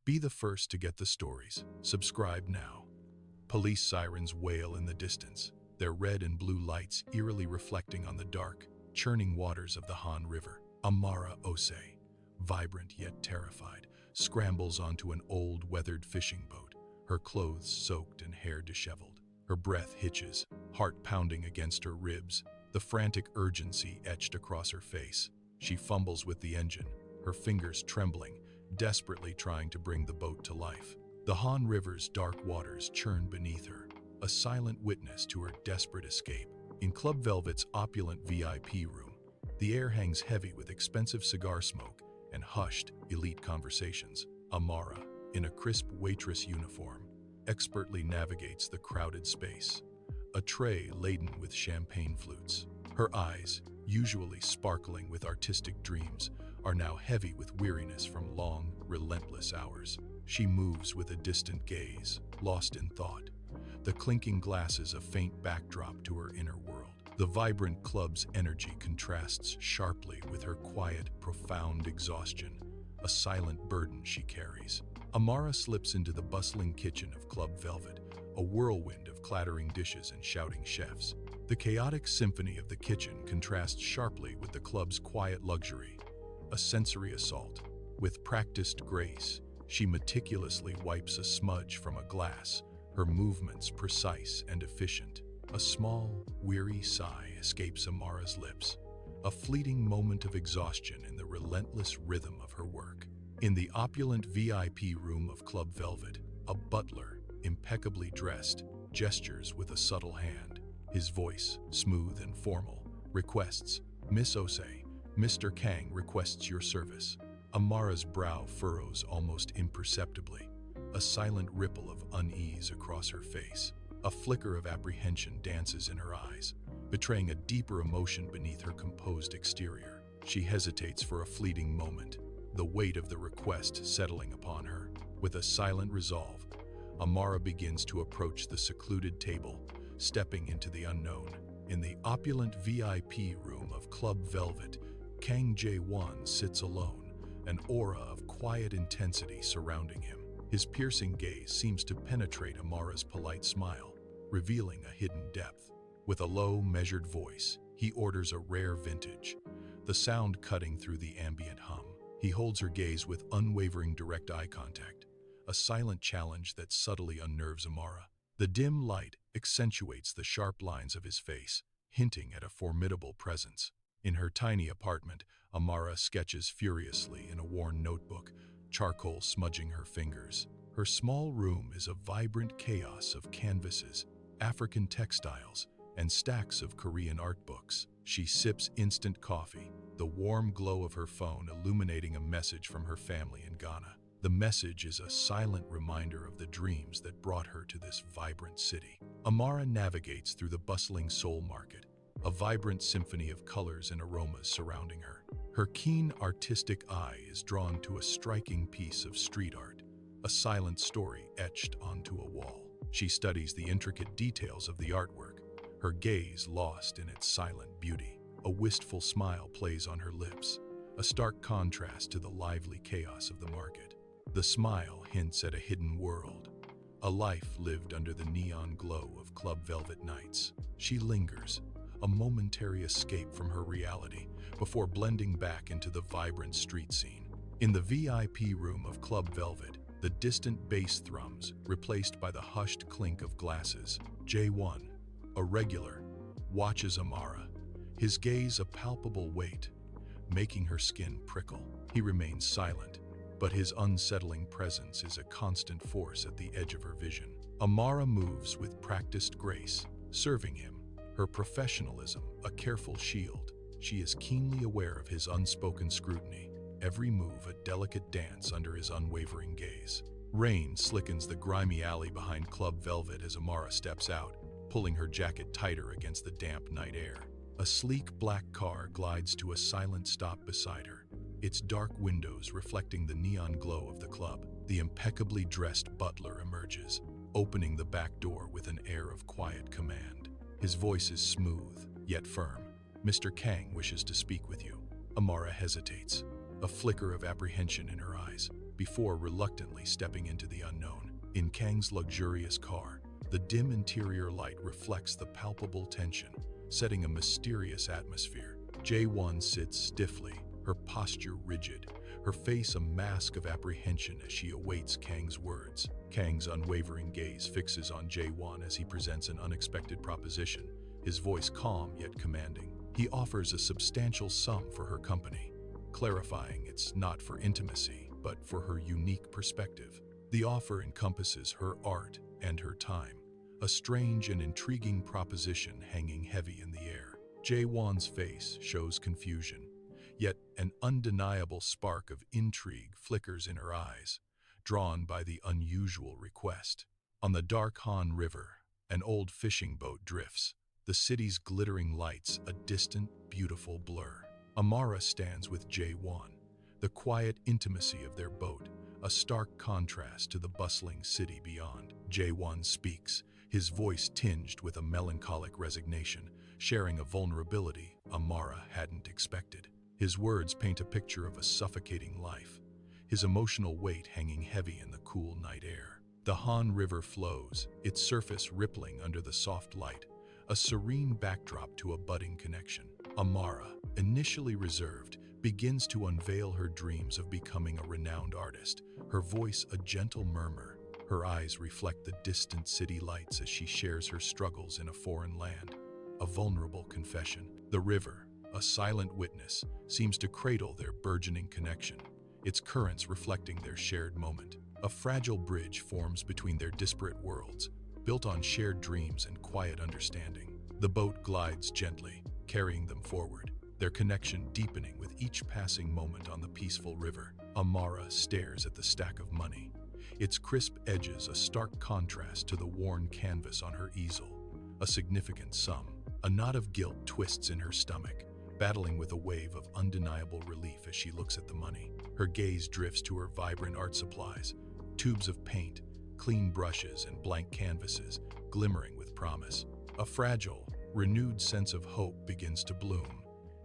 Be the first to get the stories. Subscribe now. Police sirens wail in the distance, their red and blue lights eerily reflecting on the dark, churning waters of the Han River. Amara Osei, vibrant yet terrified, scrambles onto an old, weathered fishing boat, her clothes soaked and hair disheveled. Her breath hitches, heart pounding against her ribs, the frantic urgency etched across her face. She fumbles with the engine, her fingers trembling, desperately trying to bring the boat to life. The Han River's dark waters churn beneath her, a silent witness to her desperate escape. In Club Velvet's opulent VIP room, the air hangs heavy with expensive cigar smoke and hushed, elite conversations. Amara, in a crisp waitress uniform, expertly navigates the crowded space, a tray laden with champagne flutes. Her eyes, usually sparkling with artistic dreams, are now heavy with weariness from long, relentless hours. She moves with a distant gaze, lost in thought, the clinking glasses a faint backdrop to her inner world. The vibrant club's energy contrasts sharply with her quiet, profound exhaustion, a silent burden she carries. Amara slips into the bustling kitchen of Club Velvet, a whirlwind of clattering dishes and shouting chefs. The chaotic symphony of the kitchen contrasts sharply with the club's quiet luxury, a sensory assault. With practiced grace, she meticulously wipes a smudge from a glass, her movements precise and efficient. A small, weary sigh escapes Amara's lips, a fleeting moment of exhaustion in the relentless rhythm of her work. In the opulent VIP room of Club Velvet, a butler, impeccably dressed, gestures with a subtle hand. His voice, smooth and formal, requests, "Miss Osei, Mr. Kang requests your service." Amara's brow furrows almost imperceptibly, a silent ripple of unease across her face. A flicker of apprehension dances in her eyes, betraying a deeper emotion beneath her composed exterior. She hesitates for a fleeting moment, the weight of the request settling upon her. With a silent resolve, Amara begins to approach the secluded table, stepping into the unknown. In the opulent VIP room of Club Velvet, Kang Jae-won sits alone, an aura of quiet intensity surrounding him. His piercing gaze seems to penetrate Amara's polite smile, revealing a hidden depth. With a low, measured voice, he orders a rare vintage, the sound cutting through the ambient hum. He holds her gaze with unwavering direct eye contact, a silent challenge that subtly unnerves Amara. The dim light accentuates the sharp lines of his face, hinting at a formidable presence. In her tiny apartment, Amara sketches furiously in a worn notebook, charcoal smudging her fingers. Her small room is a vibrant chaos of canvases, African textiles, and stacks of Korean art books. She sips instant coffee, the warm glow of her phone illuminating a message from her family in Ghana. The message is a silent reminder of the dreams that brought her to this vibrant city. Amara navigates through the bustling Seoul market, a vibrant symphony of colors and aromas surrounding her. Her keen artistic eye is drawn to a striking piece of street art, a silent story etched onto a wall. She studies the intricate details of the artwork, her gaze lost in its silent beauty. A wistful smile plays on her lips, a stark contrast to the lively chaos of the market. The smile hints at a hidden world, a life lived under the neon glow of Club Velvet nights. She lingers, a momentary escape from her reality, before blending back into the vibrant street scene. In the VIP room of Club Velvet, the distant bass thrums, replaced by the hushed clink of glasses. Jae-won, a regular, watches Amara, his gaze a palpable weight, making her skin prickle. He remains silent, but his unsettling presence is a constant force at the edge of her vision. Amara moves with practiced grace, serving him, her professionalism a careful shield. She is keenly aware of his unspoken scrutiny, every move a delicate dance under his unwavering gaze. Rain slickens the grimy alley behind Club Velvet as Amara steps out, pulling her jacket tighter against the damp night air. A sleek black car glides to a silent stop beside her, its dark windows reflecting the neon glow of the club. The impeccably dressed butler emerges, opening the back door with an air of quiet command. His voice is smooth, yet firm. "Mr. Kang wishes to speak with you." Amara hesitates, a flicker of apprehension in her eyes. before reluctantly stepping into the unknown. In Kang's luxurious car, the dim interior light reflects the palpable tension, setting a mysterious atmosphere. Jae-won sits stiffly, her posture rigid, her face a mask of apprehension as she awaits Kang's words. Kang's unwavering gaze fixes on Jae-won as he presents an unexpected proposition, his voice calm yet commanding. He offers a substantial sum for her company, clarifying it's not for intimacy, but for her unique perspective. The offer encompasses her art and her time, a strange and intriguing proposition hanging heavy in the air. Jae-won's face shows confusion, yet an undeniable spark of intrigue flickers in her eyes, drawn by the unusual request. On the dark Han River, an old fishing boat drifts, the city's glittering lights a distant, beautiful blur. Amara stands with Jae-won, the quiet intimacy of their boat, a stark contrast to the bustling city beyond. Jae-won speaks, his voice tinged with a melancholic resignation, sharing a vulnerability Amara hadn't expected. His words paint a picture of a suffocating life, his emotional weight hanging heavy in the cool night air. The Han River flows, its surface rippling under the soft light, a serene backdrop to a budding connection. Amara, initially reserved, begins to unveil her dreams of becoming a renowned artist, her voice a gentle murmur. Her eyes reflect the distant city lights as she shares her struggles in a foreign land, a vulnerable confession. The river, a silent witness, seems to cradle their burgeoning connection, its currents reflecting their shared moment. A fragile bridge forms between their disparate worlds, built on shared dreams and quiet understanding. The boat glides gently, carrying them forward, their connection deepening with each passing moment on the peaceful river. Amara stares at the stack of money, its crisp edges a stark contrast to the worn canvas on her easel. A significant sum. A knot of guilt twists in her stomach, battling with a wave of undeniable relief as she looks at the money. Her gaze drifts to her vibrant art supplies, tubes of paint, clean brushes, and blank canvases, glimmering with promise. A fragile, renewed sense of hope begins to bloom,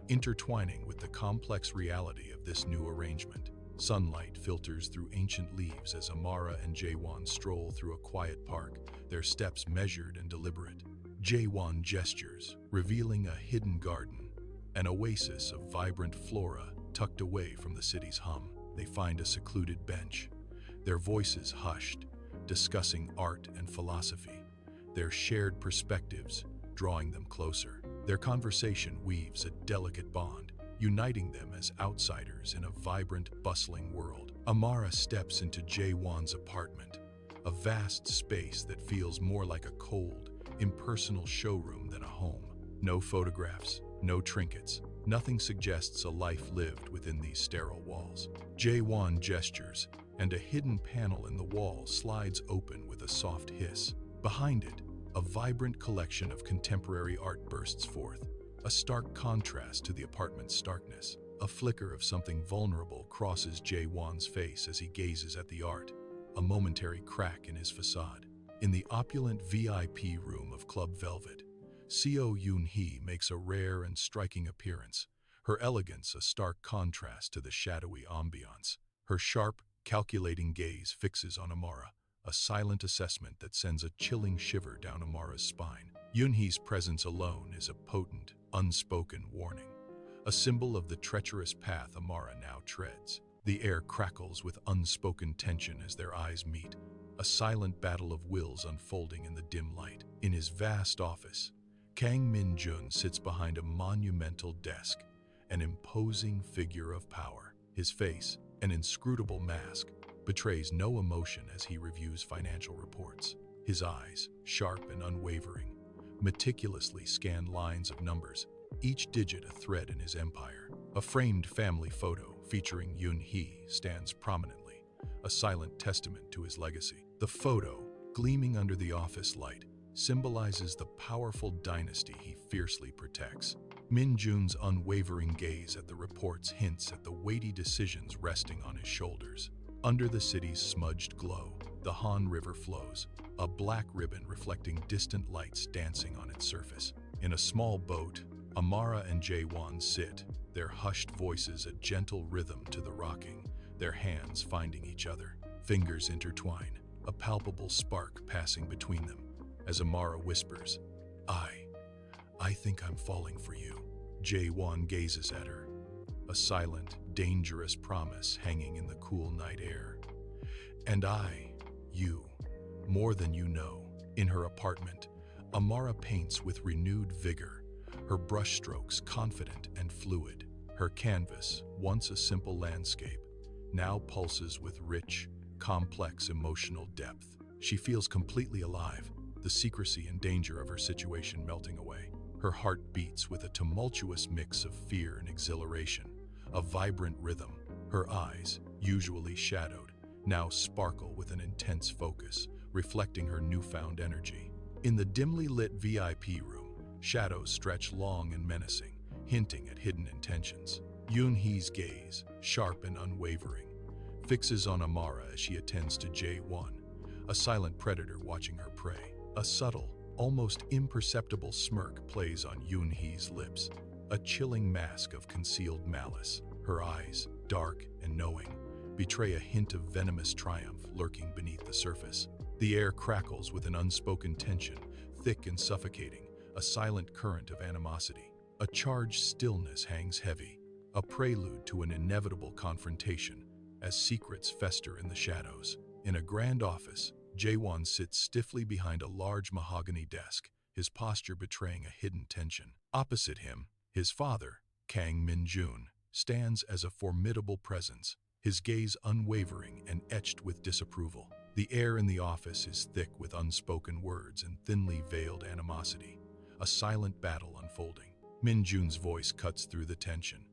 intertwining with the complex reality of this new arrangement. Sunlight filters through ancient leaves as Amara and Jae-won stroll through a quiet park, their steps measured and deliberate. Jae-won gestures, revealing a hidden garden, an oasis of vibrant flora tucked away from the city's hum. They find a secluded bench, their voices hushed, discussing art and philosophy, their shared perspectives drawing them closer. Their conversation weaves a delicate bond, uniting them as outsiders in a vibrant, bustling world. Amara steps into Jae-won's apartment, a vast space that feels more like a cold, impersonal showroom than a home. No photographs, no trinkets, nothing suggests a life lived within these sterile walls. Jae-won gestures, and a hidden panel in the wall slides open with a soft hiss. Behind it, a vibrant collection of contemporary art bursts forth, a stark contrast to the apartment's starkness. A flicker of something vulnerable crosses Jae-won's face as he gazes at the art, a momentary crack in his facade. In the opulent VIP room of Club Velvet, Seo Yoon-hee makes a rare and striking appearance, her elegance a stark contrast to the shadowy ambiance. Her sharp, calculating gaze fixes on Amara, a silent assessment that sends a chilling shiver down Amara's spine. Yoon-hee's presence alone is a potent, unspoken warning, a symbol of the treacherous path Amara now treads. The air crackles with unspoken tension as their eyes meet, a silent battle of wills unfolding in the dim light. In his vast office, Kang Min-jun sits behind a monumental desk, an imposing figure of power. His face, an inscrutable mask, betrays no emotion as he reviews financial reports. His eyes, sharp and unwavering, meticulously scan lines of numbers, each digit a thread in his empire. A framed family photo featuring Yoon-hee stands prominently, a silent testament to his legacy. The photo, gleaming under the office light, symbolizes the powerful dynasty he fiercely protects. Min-jun's unwavering gaze at the reports hints at the weighty decisions resting on his shoulders. Under the city's smudged glow, the Han River flows, a black ribbon reflecting distant lights dancing on its surface. In a small boat, Amara and Jae-won sit, their hushed voices a gentle rhythm to the rocking, their hands finding each other. Fingers intertwine, a palpable spark passing between them, as Amara whispers, I think I'm falling for you. Jae-won gazes at her, a silent, dangerous promise hanging in the cool night air. And you, more than you know. In her apartment, Amara paints with renewed vigor, her brushstrokes confident and fluid. Her canvas, once a simple landscape, now pulses with rich, complex emotional depth. She feels completely alive, the secrecy and danger of her situation melting away. Her heart beats with a tumultuous mix of fear and exhilaration, a vibrant rhythm. Her eyes, usually shadowed, now sparkle with an intense focus, reflecting her newfound energy. In the dimly lit VIP room, shadows stretch long and menacing, hinting at hidden intentions. Yoon-hee's gaze, sharp and unwavering, fixes on Amara as she attends to Jae-won, a silent predator watching her prey. A subtle, almost imperceptible smirk plays on Yoon-hee's lips, a chilling mask of concealed malice. Her eyes, dark and knowing, betray a hint of venomous triumph lurking beneath the surface. The air crackles with an unspoken tension, thick and suffocating, a silent current of animosity. A charged stillness hangs heavy, a prelude to an inevitable confrontation, as secrets fester in the shadows. In a grand office, Jae-won sits stiffly behind a large mahogany desk, his posture betraying a hidden tension. Opposite him, his father, Kang Min-jun, stands as a formidable presence, his gaze unwavering and etched with disapproval. The air in the office is thick with unspoken words and thinly veiled animosity, a silent battle unfolding. Min-jun's voice cuts through the tension.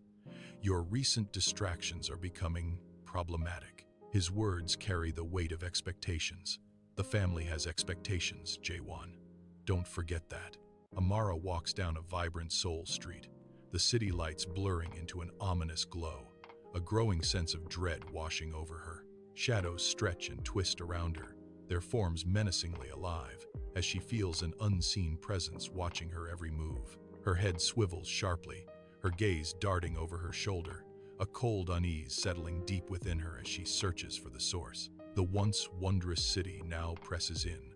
Your recent distractions are becoming problematic. His words carry the weight of expectations. The family has expectations, Jae-won. Don't forget that. Amara walks down a vibrant Seoul street, the city lights blurring into an ominous glow, a growing sense of dread washing over her. Shadows stretch and twist around her, their forms menacingly alive, as she feels an unseen presence watching her every move. Her head swivels sharply, her gaze darting over her shoulder, a cold unease settling deep within her as she searches for the source. The once wondrous city now presses in,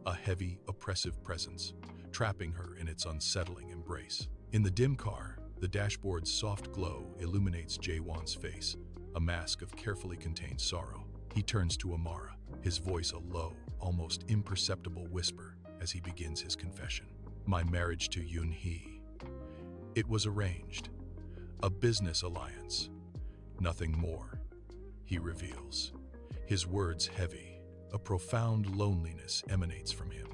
a heavy, oppressive presence, trapping her in its unsettling embrace. In the dim car, the dashboard's soft glow illuminates Jae-won's face, a mask of carefully contained sorrow. He turns to Amara, his voice a low, almost imperceptible whisper as he begins his confession. My marriage to Yoon-hee. It was arranged. A business alliance. Nothing more, he reveals. His words heavy, a profound loneliness emanates from him,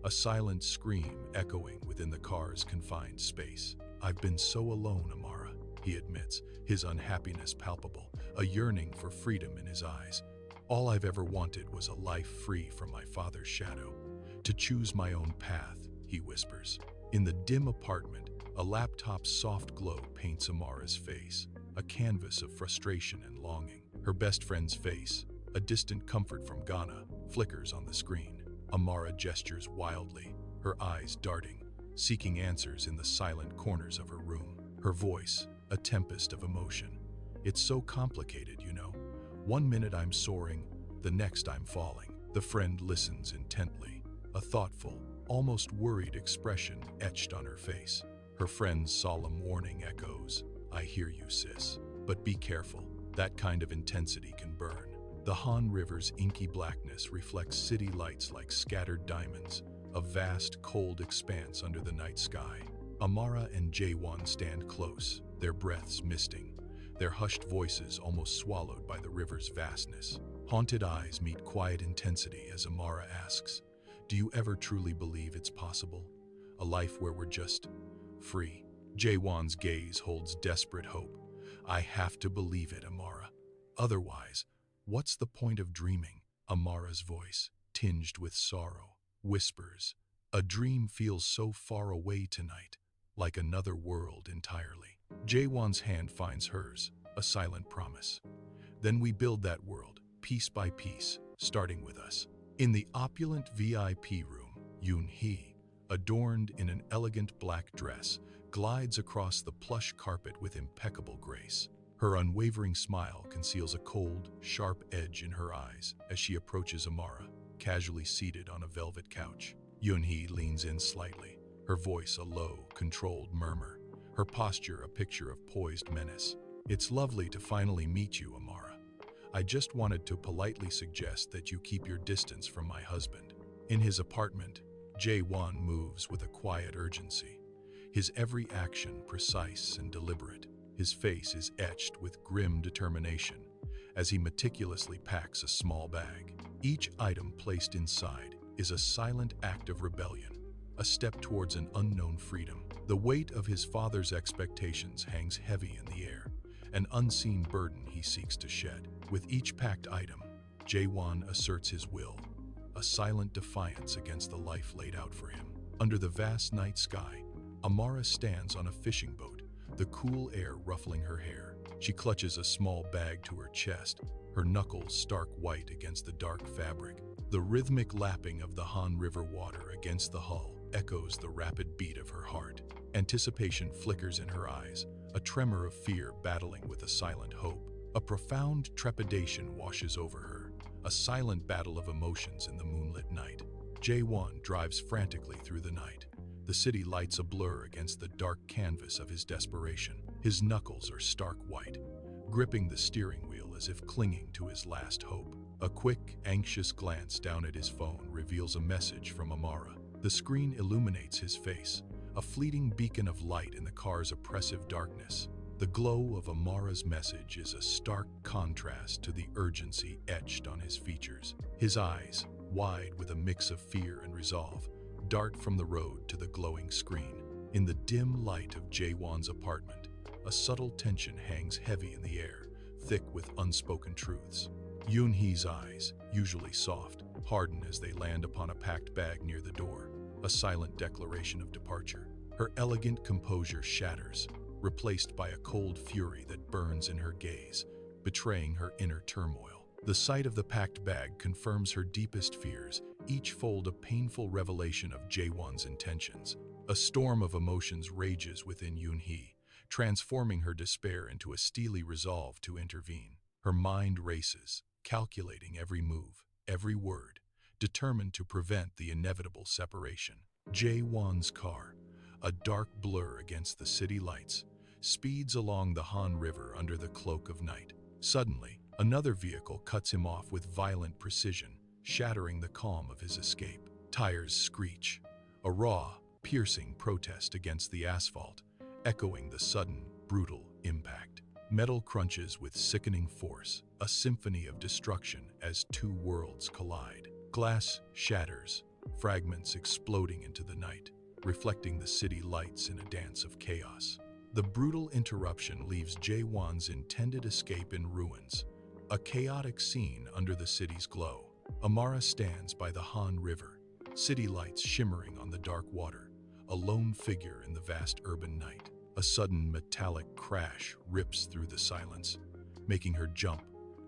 a silent scream echoing within the car's confined space. I've been so alone, Amara, he admits, his unhappiness palpable, a yearning for freedom in his eyes. All I've ever wanted was a life free from my father's shadow, to choose my own path, he whispers. In the dim apartment, a laptop's soft glow paints Amara's face, a canvas of frustration and longing. Her best friend's face, a distant comfort from Ghana, flickers on the screen. Amara gestures wildly, her eyes darting, seeking answers in the silent corners of her room. Her voice, a tempest of emotion. It's so complicated, you know. One minute I'm soaring, the next I'm falling. The friend listens intently, a thoughtful, almost worried expression etched on her face. Her friend's solemn warning echoes, I hear you, sis. But be careful, that kind of intensity can burn. The Han River's inky blackness reflects city lights like scattered diamonds, a vast, cold expanse under the night sky. Amara and Jae-won stand close, their breaths misting, their hushed voices almost swallowed by the river's vastness. Haunted eyes meet quiet intensity as Amara asks, do you ever truly believe it's possible? A life where we're just free? Jae-won's gaze holds desperate hope. I have to believe it, Amara. Otherwise, what's the point of dreaming? Amara's voice, tinged with sorrow, whispers, a dream feels so far away tonight, like another world entirely. Jae-won's hand finds hers, a silent promise. Then we build that world, piece by piece, starting with us. In the opulent VIP room, Yoon-hee, adorned in an elegant black dress, glides across the plush carpet with impeccable grace. Her unwavering smile conceals a cold, sharp edge in her eyes as she approaches Amara, casually seated on a velvet couch. Yoon-hee leans in slightly, her voice a low, controlled murmur, her posture a picture of poised menace. "It's lovely to finally meet you, Amara. I just wanted to politely suggest that you keep your distance from my husband." In his apartment, Jae-won moves with a quiet urgency, his every action precise and deliberate. His face is etched with grim determination as he meticulously packs a small bag. Each item placed inside is a silent act of rebellion, a step towards an unknown freedom. The weight of his father's expectations hangs heavy in the air, an unseen burden he seeks to shed. With each packed item, Jae-won asserts his will, a silent defiance against the life laid out for him. Under the vast night sky, Amara stands on a fishing boat, the cool air ruffling her hair. She clutches a small bag to her chest, her knuckles stark white against the dark fabric. The rhythmic lapping of the Han River water against the hull echoes the rapid beat of her heart. Anticipation flickers in her eyes, a tremor of fear battling with a silent hope. A profound trepidation washes over her, a silent battle of emotions in the moonlit night. Jae-won drives frantically through the night, the city lights a blur against the dark canvas of his desperation. His knuckles are stark white, gripping the steering wheel as if clinging to his last hope. A quick, anxious glance down at his phone reveals a message from Amara. The screen illuminates his face, a fleeting beacon of light in the car's oppressive darkness. The glow of Amara's message is a stark contrast to the urgency etched on his features. His eyes, wide with a mix of fear and resolve, dart from the road to the glowing screen. In the dim light of Jae-won's apartment, a subtle tension hangs heavy in the air, thick with unspoken truths. Yoon-hee's eyes, usually soft, harden as they land upon a packed bag near the door, a silent declaration of departure. Her elegant composure shatters, replaced by a cold fury that burns in her gaze, betraying her inner turmoil. The sight of the packed bag confirms her deepest fears, each fold a painful revelation of Jae-won's intentions. A storm of emotions rages within Yoon-hee, transforming her despair into a steely resolve to intervene. Her mind races, calculating every move, every word, determined to prevent the inevitable separation. Jae-won's car, a dark blur against the city lights, speeds along the Han River under the cloak of night. Suddenly, another vehicle cuts him off with violent precision, shattering the calm of his escape. Tires screech, a raw, piercing protest against the asphalt, echoing the sudden, brutal impact. Metal crunches with sickening force, a symphony of destruction as two worlds collide. Glass shatters, fragments exploding into the night, reflecting the city lights in a dance of chaos. The brutal interruption leaves Jae-won's intended escape in ruins, a chaotic scene under the city's glow. Amara stands by the Han River, city lights shimmering on the dark water, a lone figure in the vast urban night. A sudden metallic crash rips through the silence, making her jump,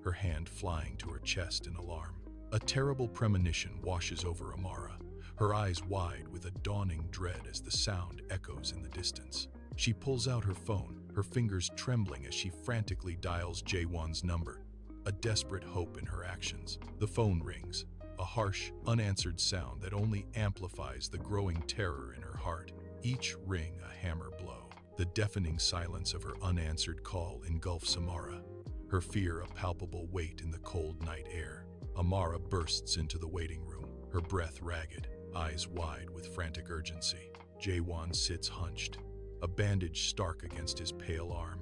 her hand flying to her chest in alarm. A terrible premonition washes over Amara, her eyes wide with a dawning dread as the sound echoes in the distance. She pulls out her phone, her fingers trembling as she frantically dials Jae-won's number, a desperate hope in her actions. The phone rings, a harsh, unanswered sound that only amplifies the growing terror in her heart, each ring a hammer blow. The deafening silence of her unanswered call engulfs Amara, her fear a palpable weight in the cold night air. Amara bursts into the waiting room, her breath ragged, eyes wide with frantic urgency. Jae-won sits hunched, a bandage stark against his pale arm,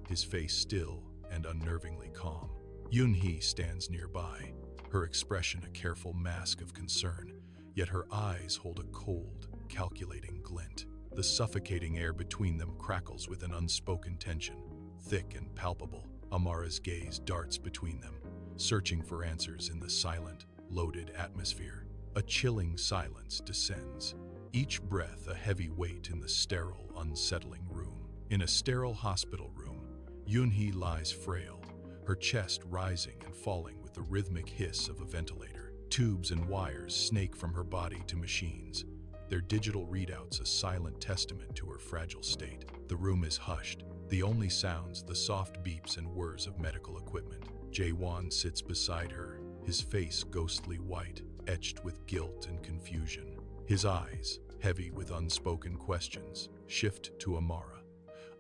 his face still and unnervingly calm. Yoon-hee stands nearby, her expression a careful mask of concern, yet her eyes hold a cold, calculating glint. The suffocating air between them crackles with an unspoken tension, thick and palpable. Amara's gaze darts between them, searching for answers in the silent, loaded atmosphere. A chilling silence descends, each breath a heavy weight in the sterile, unsettling room. In a sterile hospital room, Yoon-hee lies frail, her chest rising and falling with the rhythmic hiss of a ventilator. Tubes and wires snake from her body to machines, their digital readouts a silent testament to her fragile state. The room is hushed, The only sounds, the soft beeps and whirs of medical equipment. Jae-won sits beside her, his face ghostly white, etched with guilt and confusion. His eyes, heavy with unspoken questions, shift to Amara,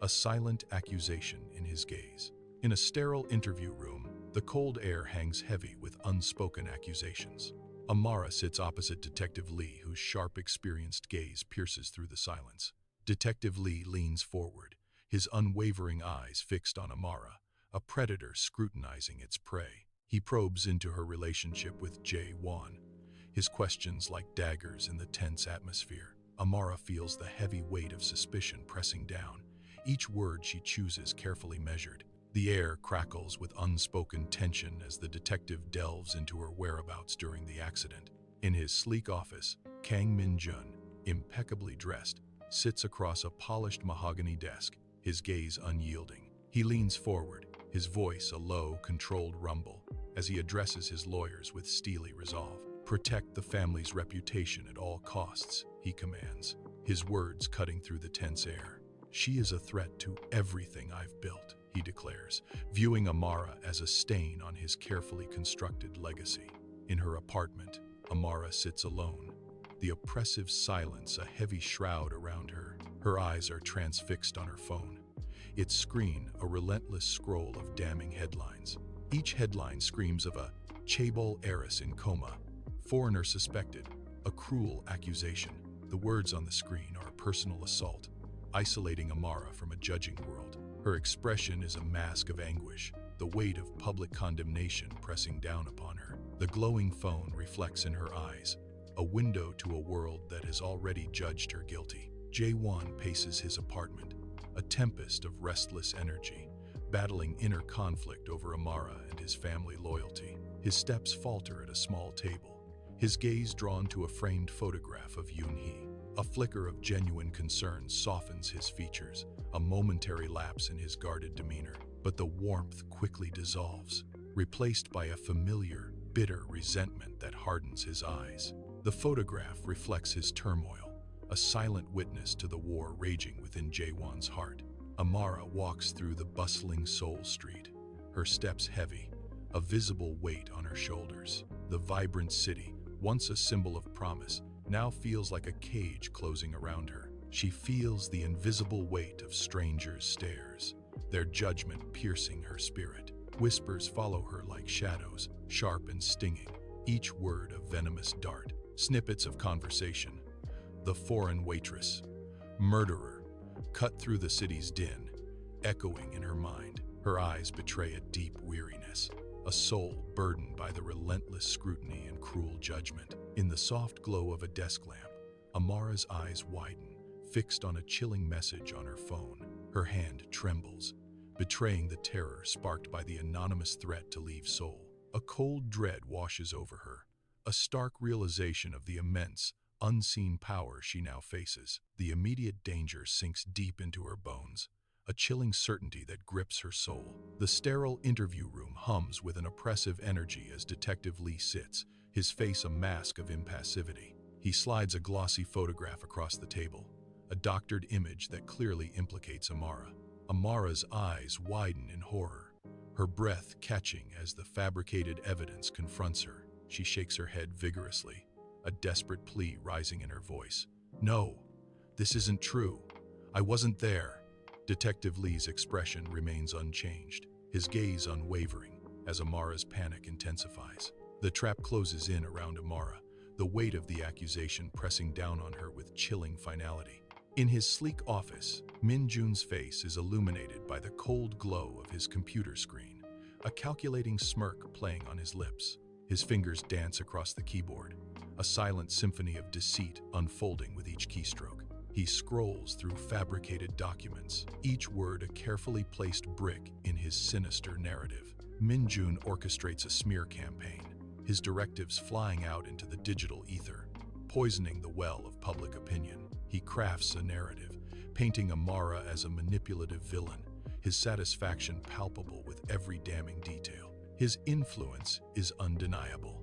a silent accusation in his gaze. In a sterile interview room, the cold air hangs heavy with unspoken accusations. Amara sits opposite Detective Lee, whose sharp, experienced gaze pierces through the silence. Detective Lee leans forward, his unwavering eyes fixed on Amara, a predator scrutinizing its prey. He probes into her relationship with Jae-won, his questions like daggers in the tense atmosphere. Amara feels the heavy weight of suspicion pressing down, each word she chooses carefully measured. The air crackles with unspoken tension as the detective delves into her whereabouts during the accident. In his sleek office, Kang Min-jun, impeccably dressed, sits across a polished mahogany desk, his gaze unyielding. He leans forward, his voice a low, controlled rumble, as he addresses his lawyers with steely resolve. "Protect the family's reputation at all costs," he commands, his words cutting through the tense air. "She is a threat to everything I've built," he declares, viewing Amara as a stain on his carefully constructed legacy. In her apartment, Amara sits alone, the oppressive silence a heavy shroud around her. Her eyes are transfixed on her phone, its screen a relentless scroll of damning headlines. Each headline screams of a chaebol heiress in coma, foreigner suspected, a cruel accusation. The words on the screen are a personal assault, isolating Amara from a judging world. Her expression is a mask of anguish, the weight of public condemnation pressing down upon her. The glowing phone reflects in her eyes, a window to a world that has already judged her guilty. Jae-won paces his apartment, a tempest of restless energy, battling inner conflict over Amara and his family loyalty. His steps falter at a small table, his gaze drawn to a framed photograph of Yoon-hee. A flicker of genuine concern softens his features, a momentary lapse in his guarded demeanor. But the warmth quickly dissolves, replaced by a familiar, bitter resentment that hardens his eyes. The photograph reflects his turmoil, a silent witness to the war raging within Jae-won's heart. Amara walks through the bustling Seoul street, her steps heavy, a visible weight on her shoulders. The vibrant city, once a symbol of promise, now feels like a cage closing around her. She feels the invisible weight of strangers' stares, their judgment piercing her spirit. Whispers follow her like shadows, sharp and stinging, each word a venomous dart. Snippets of conversation. The foreign waitress, murderer, cut through the city's din, echoing in her mind. Her eyes betray a deep weariness, a soul burdened by the relentless scrutiny and cruel judgment. In the soft glow of a desk lamp, Amara's eyes widen, fixed on a chilling message on her phone. Her hand trembles, betraying the terror sparked by the anonymous threat to leave Seoul. A cold dread washes over her, a stark realization of the immense, unseen power she now faces. The immediate danger sinks deep into her bones, a chilling certainty that grips her soul. The sterile interview room hums with an oppressive energy as Detective Lee sits, his face a mask of impassivity. He slides a glossy photograph across the table, a doctored image that clearly implicates Amara. Amara's eyes widen in horror, her breath catching as the fabricated evidence confronts her. She shakes her head vigorously, a desperate plea rising in her voice. "No, this isn't true. I wasn't there." Detective Lee's expression remains unchanged, his gaze unwavering as Amara's panic intensifies. The trap closes in around Amara, the weight of the accusation pressing down on her with chilling finality. In his sleek office, Min-jun's face is illuminated by the cold glow of his computer screen, a calculating smirk playing on his lips. His fingers dance across the keyboard, a silent symphony of deceit unfolding with each keystroke. He scrolls through fabricated documents, each word a carefully placed brick in his sinister narrative. Min-jun orchestrates a smear campaign, his directives flying out into the digital ether, poisoning the well of public opinion. He crafts a narrative, painting Amara as a manipulative villain, his satisfaction palpable with every damning detail. His influence is undeniable,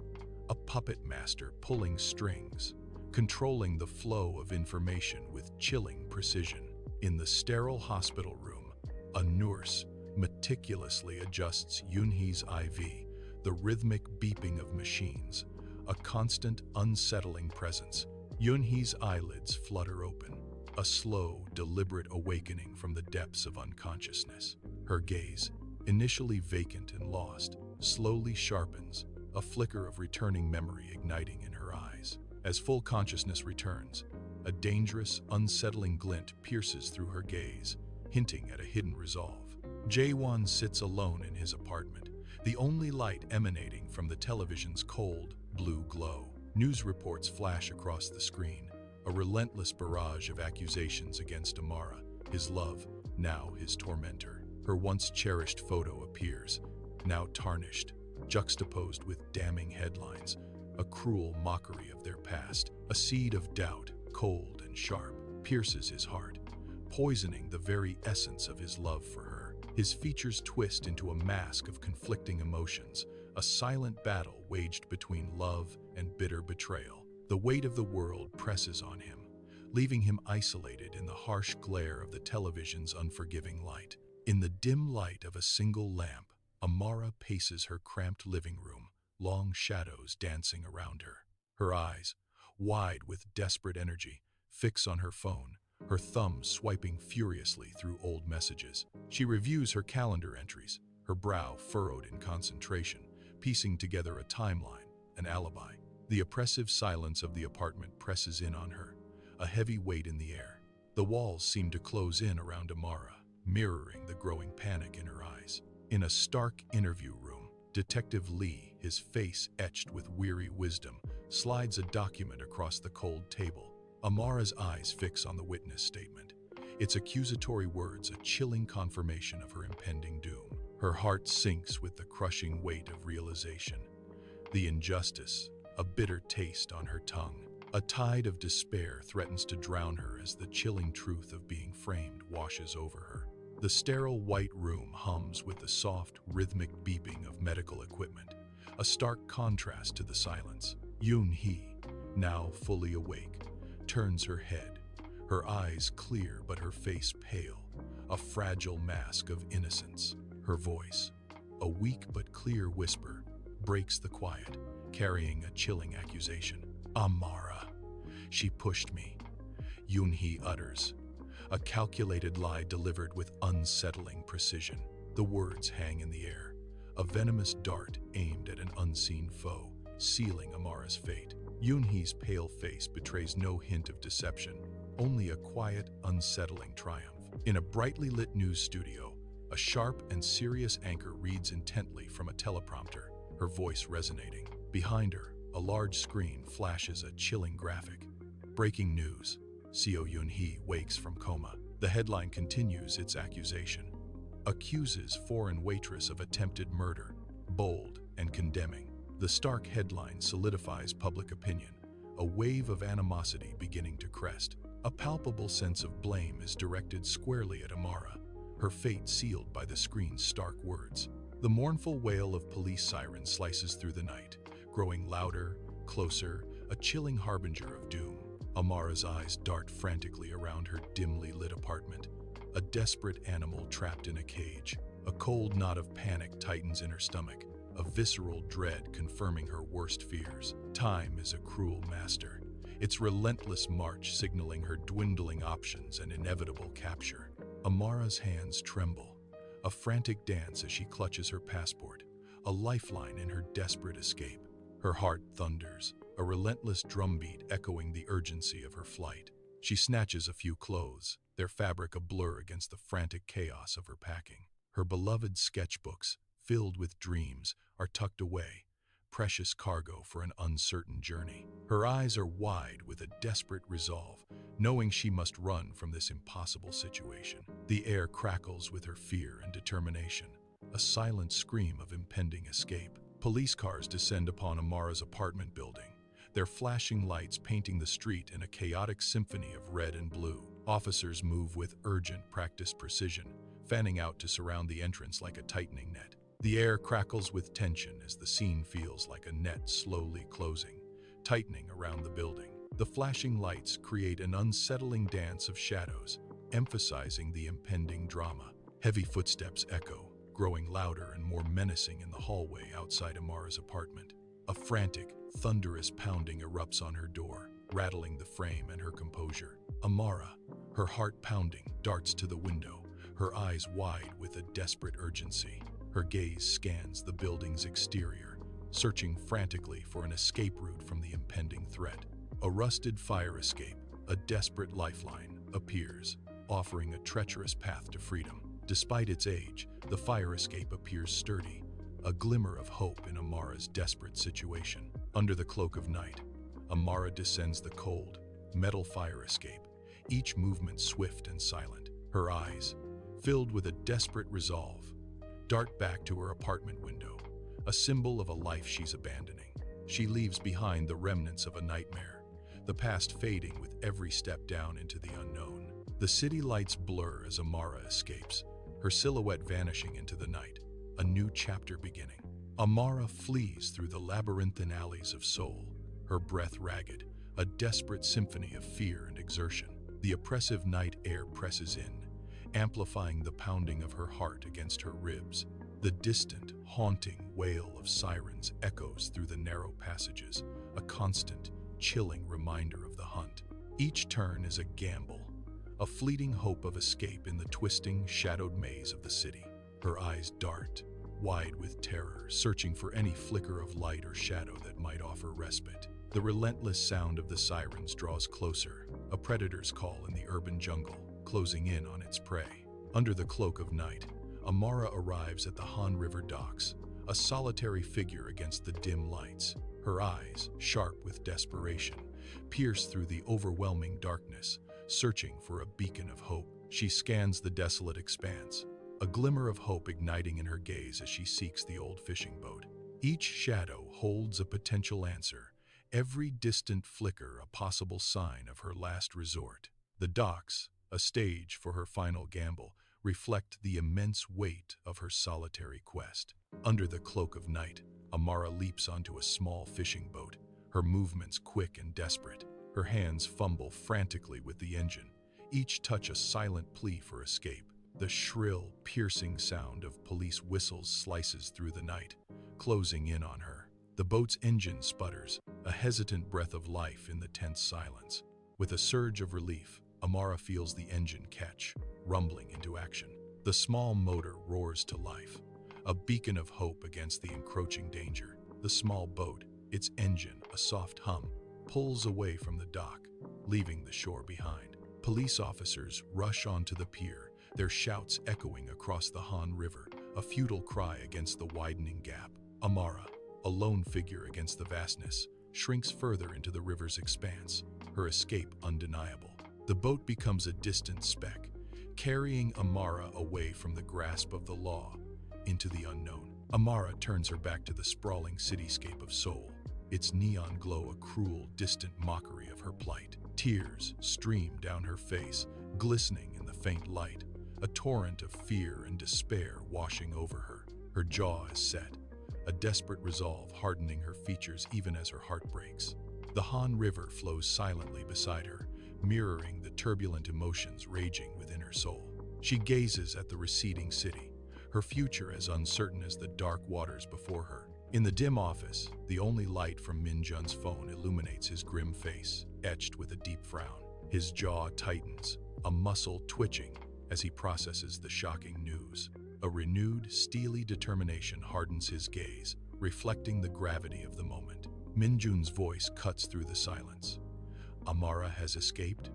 a puppet master pulling strings, controlling the flow of information with chilling precision. In the sterile hospital room, A nurse meticulously adjusts Yoon-hee's IV, the rhythmic beeping of machines, a constant, unsettling presence. Yoon-hee's eyelids flutter open, a slow, deliberate awakening from the depths of unconsciousness. Her gaze, initially vacant and lost, slowly sharpens, a flicker of returning memory igniting in her eyes. As full consciousness returns, a dangerous, unsettling glint pierces through her gaze, hinting at a hidden resolve. Jae-won sits alone in his apartment, the only light emanating from the television's cold, blue glow. News reports flash across the screen, a relentless barrage of accusations against Amara, his love, now his tormentor. Her once cherished photo appears, now tarnished, juxtaposed with damning headlines, a cruel mockery of their past. A seed of doubt, cold and sharp, pierces his heart, poisoning the very essence of his love for her. His features twist into a mask of conflicting emotions, a silent battle waged between love and bitter betrayal. The weight of the world presses on him, leaving him isolated in the harsh glare of the television's unforgiving light. In the dim light of a single lamp, Amara paces her cramped living room, long shadows dancing around her. Her eyes, wide with desperate energy, fix on her phone, her thumb swiping furiously through old messages. She reviews her calendar entries, her brow furrowed in concentration, piecing together a timeline, an alibi. The oppressive silence of the apartment presses in on her, a heavy weight in the air. The walls seem to close in around Amara, mirroring the growing panic in her eyes. In a stark interview room, Detective Lee, his face etched with weary wisdom, slides a document across the cold table. Amara's eyes fix on the witness statement, its accusatory words a chilling confirmation of her impending doom. Her heart sinks with the crushing weight of realization. The injustice, a bitter taste on her tongue. A tide of despair threatens to drown her as the chilling truth of being framed washes over her. The sterile white room hums with the soft, rhythmic beeping of medical equipment, a stark contrast to the silence. Yoon-hee, now fully awake, turns her head, her eyes clear but her face pale, a fragile mask of innocence. Her voice, a weak but clear whisper, breaks the quiet, carrying a chilling accusation. "Amara, she pushed me," Yoon-hee utters, a calculated lie delivered with unsettling precision. The words hang in the air, a venomous dart aimed at an unseen foe, sealing Amara's fate. Yoon-hee's pale face betrays no hint of deception, only a quiet, unsettling triumph. In a brightly lit news studio, a sharp and serious anchor reads intently from a teleprompter, her voice resonating. Behind her, a large screen flashes a chilling graphic. Breaking news. Seo Yoon-hee wakes from coma. The headline continues its accusation. Accuses foreign waitress of attempted murder. Bold and condemning. The stark headline solidifies public opinion, a wave of animosity beginning to crest. A palpable sense of blame is directed squarely at Amara, her fate sealed by the screen's stark words. The mournful wail of police sirens slices through the night, growing louder, closer, a chilling harbinger of doom. Amara's eyes dart frantically around her dimly lit apartment, a desperate animal trapped in a cage. A cold knot of panic tightens in her stomach, a visceral dread confirming her worst fears. Time is a cruel master, its relentless march signaling her dwindling options and inevitable capture. Amara's hands tremble, a frantic dance as she clutches her passport, a lifeline in her desperate escape. Her heart thunders, a relentless drumbeat echoing the urgency of her flight. She snatches a few clothes, their fabric a blur against the frantic chaos of her packing. Her beloved sketchbooks, filled with dreams, are tucked away, precious cargo for an uncertain journey. Her eyes are wide with a desperate resolve, knowing she must run from this impossible situation. The air crackles with her fear and determination, a silent scream of impending escape. Police cars descend upon Amara's apartment building, their flashing lights painting the street in a chaotic symphony of red and blue. Officers move with urgent, practiced precision, fanning out to surround the entrance like a tightening net. The air crackles with tension as the scene feels like a net slowly closing, tightening around the building. The flashing lights create an unsettling dance of shadows, emphasizing the impending drama. Heavy footsteps echo, growing louder and more menacing in the hallway outside Amara's apartment. A frantic, thunderous pounding erupts on her door, rattling the frame and her composure. Amara, her heart pounding, darts to the window, her eyes wide with a desperate urgency. Her gaze scans the building's exterior, searching frantically for an escape route from the impending threat. A rusted fire escape, a desperate lifeline, appears, offering a treacherous path to freedom. Despite its age, the fire escape appears sturdy, a glimmer of hope in Amara's desperate situation. Under the cloak of night, Amara descends the cold, metal fire escape, each movement swift and silent. Her eyes, filled with a desperate resolve, dart back to her apartment window, a symbol of a life she's abandoning. She leaves behind the remnants of a nightmare, the past fading with every step down into the unknown. The city lights blur as Amara escapes, her silhouette vanishing into the night, a new chapter beginning. Amara flees through the labyrinthine alleys of Seoul, her breath ragged, a desperate symphony of fear and exertion. The oppressive night air presses in, amplifying the pounding of her heart against her ribs. The distant, haunting wail of sirens echoes through the narrow passages, a constant, chilling reminder of the hunt. Each turn is a gamble, a fleeting hope of escape in the twisting, shadowed maze of the city. Her eyes dart, wide with terror, searching for any flicker of light or shadow that might offer respite. The relentless sound of the sirens draws closer, a predator's call in the urban jungle, closing in on its prey. Under the cloak of night, Amara arrives at the Han River docks, a solitary figure against the dim lights. Her eyes, sharp with desperation, pierce through the overwhelming darkness, searching for a beacon of hope. She scans the desolate expanse, a glimmer of hope igniting in her gaze as she seeks the old fishing boat. Each shadow holds a potential answer, every distant flicker a possible sign of her last resort. The docks, a stage for her final gamble, reflect the immense weight of her solitary quest. Under the cloak of night, Amara leaps onto a small fishing boat, her movements quick and desperate. Her hands fumble frantically with the engine, each touch a silent plea for escape. The shrill, piercing sound of police whistles slices through the night, closing in on her. The boat's engine sputters, a hesitant breath of life in the tense silence. With a surge of relief, Amara feels the engine catch, rumbling into action. The small motor roars to life, a beacon of hope against the encroaching danger. The small boat, its engine a soft hum, pulls away from the dock, leaving the shore behind. Police officers rush onto the pier, their shouts echoing across the Han River, a futile cry against the widening gap. Amara, a lone figure against the vastness, shrinks further into the river's expanse, her escape undeniable. The boat becomes a distant speck, carrying Amara away from the grasp of the law into the unknown. Amara turns her back to the sprawling cityscape of Seoul, its neon glow a cruel, distant mockery of her plight. Tears stream down her face, glistening in the faint light, a torrent of fear and despair washing over her. Her jaw is set, a desperate resolve hardening her features even as her heart breaks. The Han River flows silently beside her, mirroring the turbulent emotions raging within her soul. She gazes at the receding city, her future as uncertain as the dark waters before her. In the dim office, the only light from Min Jun's phone illuminates his grim face, etched with a deep frown. His jaw tightens, a muscle twitching as he processes the shocking news. A renewed, steely determination hardens his gaze, reflecting the gravity of the moment. Min Jun's voice cuts through the silence. Amara has escaped?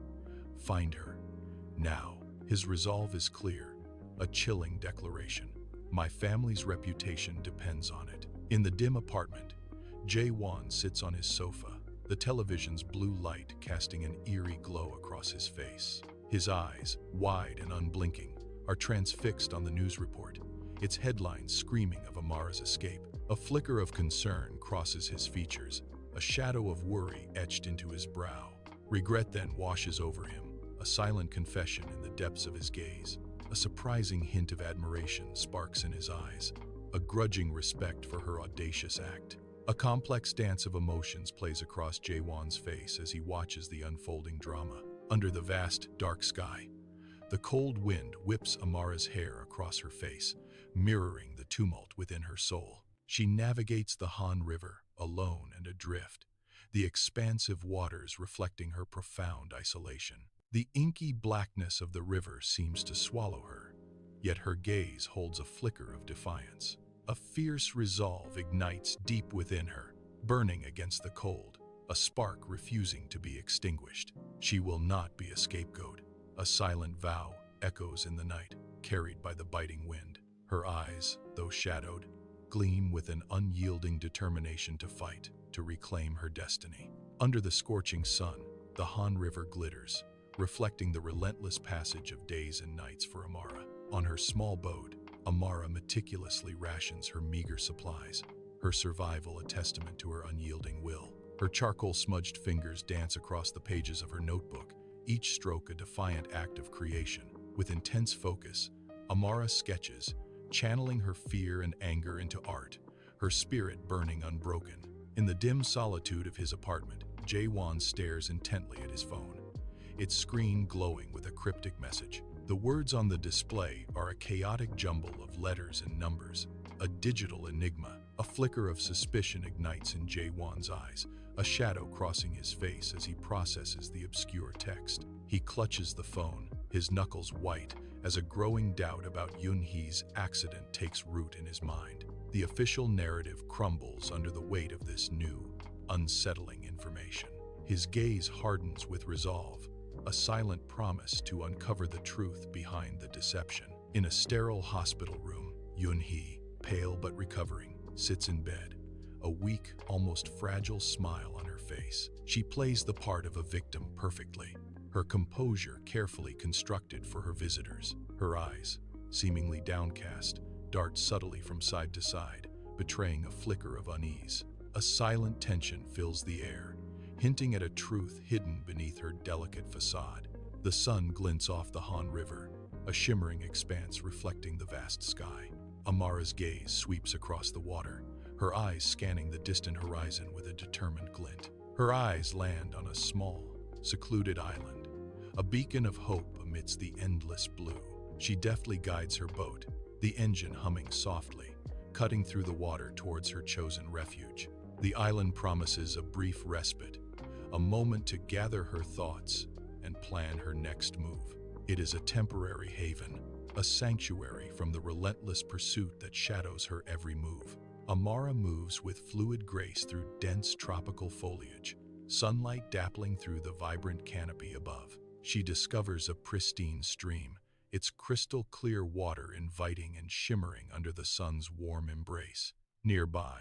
Find her. Now. His resolve is clear, a chilling declaration. My family's reputation depends on it. In the dim apartment, Jae-won sits on his sofa, the television's blue light casting an eerie glow across his face. His eyes, wide and unblinking, are transfixed on the news report, its headlines screaming of Amara's escape. A flicker of concern crosses his features, a shadow of worry etched into his brow. Regret then washes over him, a silent confession in the depths of his gaze. A surprising hint of admiration sparks in his eyes, a grudging respect for her audacious act. A complex dance of emotions plays across Jae-won's face as he watches the unfolding drama. Under the vast, dark sky, The cold wind whips Amara's hair across her face, mirroring the tumult within her soul. She navigates the Han River, alone and adrift, the expansive waters reflecting her profound isolation. The inky blackness of the river seems to swallow her, yet her gaze holds a flicker of defiance. A fierce resolve ignites deep within her, burning against the cold, a spark refusing to be extinguished. She will not be a scapegoat. A silent vow echoes in the night, carried by the biting wind. Her eyes, though shadowed, gleam with an unyielding determination to fight, to reclaim her destiny. Under the scorching sun, the Han River glitters, reflecting the relentless passage of days and nights for Amara. On her small boat, Amara meticulously rations her meager supplies, her survival a testament to her unyielding will. Her charcoal-smudged fingers dance across the pages of her notebook, each stroke a defiant act of creation. With intense focus, Amara sketches, channeling her fear and anger into art, her spirit burning unbroken. In the dim solitude of his apartment, Jae-won stares intently at his phone, its screen glowing with a cryptic message. The words on the display are a chaotic jumble of letters and numbers, a digital enigma. A flicker of suspicion ignites in Jae-won's eyes, a shadow crossing his face as he processes the obscure text. He clutches the phone, his knuckles white, as a growing doubt about Yoon-hee's accident takes root in his mind. The official narrative crumbles under the weight of this new, unsettling information. His gaze hardens with resolve, a silent promise to uncover the truth behind the deception. In a sterile hospital room, Yoon-hee, pale but recovering, sits in bed, a weak, almost fragile smile on her face. She plays the part of a victim perfectly, her composure carefully constructed for her visitors. Her eyes, seemingly downcast, dart subtly from side to side, betraying a flicker of unease. A silent tension fills the air, hinting at a truth hidden beneath her delicate facade. The sun glints off the Han River, a shimmering expanse reflecting the vast sky. Amara's gaze sweeps across the water, her eyes scanning the distant horizon with a determined glint. Her eyes land on a small, secluded island, a beacon of hope amidst the endless blue. She deftly guides her boat, the engine humming softly, cutting through the water towards her chosen refuge. The island promises a brief respite, a moment to gather her thoughts and plan her next move. It is a temporary haven, a sanctuary from the relentless pursuit that shadows her every move. Amara moves with fluid grace through dense tropical foliage, sunlight dappling through the vibrant canopy above. She discovers a pristine stream, its crystal-clear water inviting and shimmering under the sun's warm embrace. Nearby,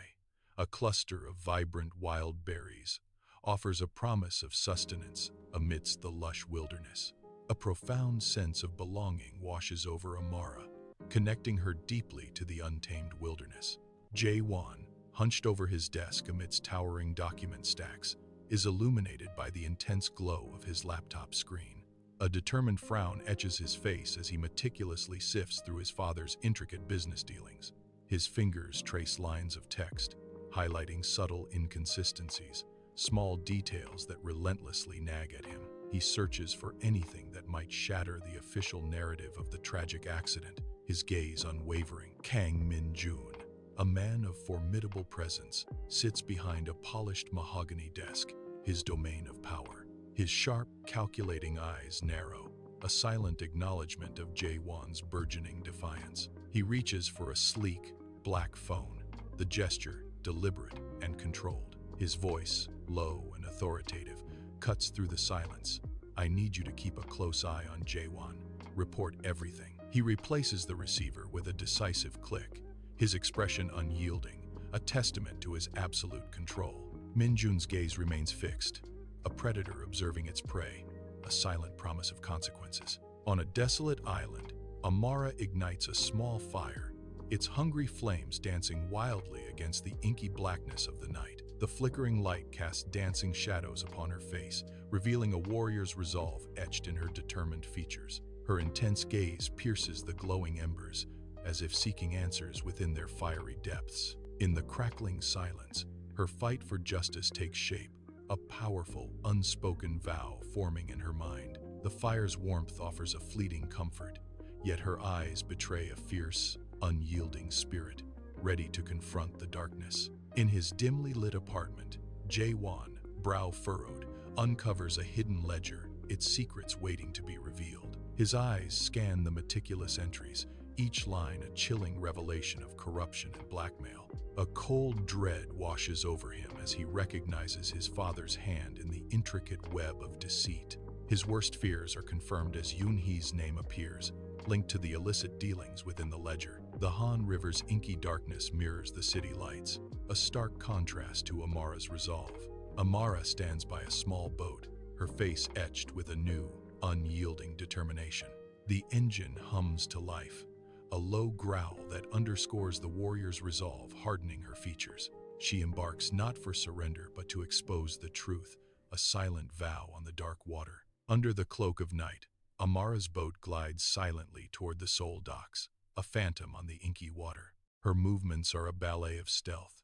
a cluster of vibrant wild berries offers a promise of sustenance amidst the lush wilderness. A profound sense of belonging washes over Amara, connecting her deeply to the untamed wilderness. Jae-won, hunched over his desk amidst towering document stacks, is illuminated by the intense glow of his laptop screen. A determined frown etches his face as he meticulously sifts through his father's intricate business dealings. His fingers trace lines of text, highlighting subtle inconsistencies, small details that relentlessly nag at him. He searches for anything that might shatter the official narrative of the tragic accident, his gaze unwavering. Kang Min-jun, a man of formidable presence, sits behind a polished mahogany desk, his domain of power. His sharp, calculating eyes narrow, a silent acknowledgement of Jae-won's burgeoning defiance. He reaches for a sleek, black phone, the gesture deliberate and controlled. His voice, low and authoritative, cuts through the silence. "I need you to keep a close eye on Jae-won. Report everything." He replaces the receiver with a decisive click, his expression unyielding, a testament to his absolute control. Min-jun's gaze remains fixed, a predator observing its prey, a silent promise of consequences. On a desolate island, Amara ignites a small fire, its hungry flames dancing wildly against the inky blackness of the night. The flickering light casts dancing shadows upon her face, revealing a warrior's resolve etched in her determined features. Her intense gaze pierces the glowing embers, as if seeking answers within their fiery depths. In the crackling silence, her fight for justice takes shape, a powerful, unspoken vow forming in her mind. The fire's warmth offers a fleeting comfort, yet her eyes betray a fierce, unyielding spirit, ready to confront the darkness. In his dimly lit apartment, Jae-won, brow furrowed, uncovers a hidden ledger, its secrets waiting to be revealed. His eyes scan the meticulous entries, each line a chilling revelation of corruption and blackmail. A cold dread washes over him as he recognizes his father's hand in the intricate web of deceit. His worst fears are confirmed as Yoon-hee's name appears, linked to the illicit dealings within the ledger. The Han River's inky darkness mirrors the city lights, a stark contrast to Amara's resolve. Amara stands by a small boat, her face etched with a new, unyielding determination. The engine hums to life, a low growl that underscores the warrior's resolve hardening her features. She embarks not for surrender but to expose the truth, a silent vow on the dark water. Under the cloak of night, Amara's boat glides silently toward the Seoul docks, a phantom on the inky water. Her movements are a ballet of stealth,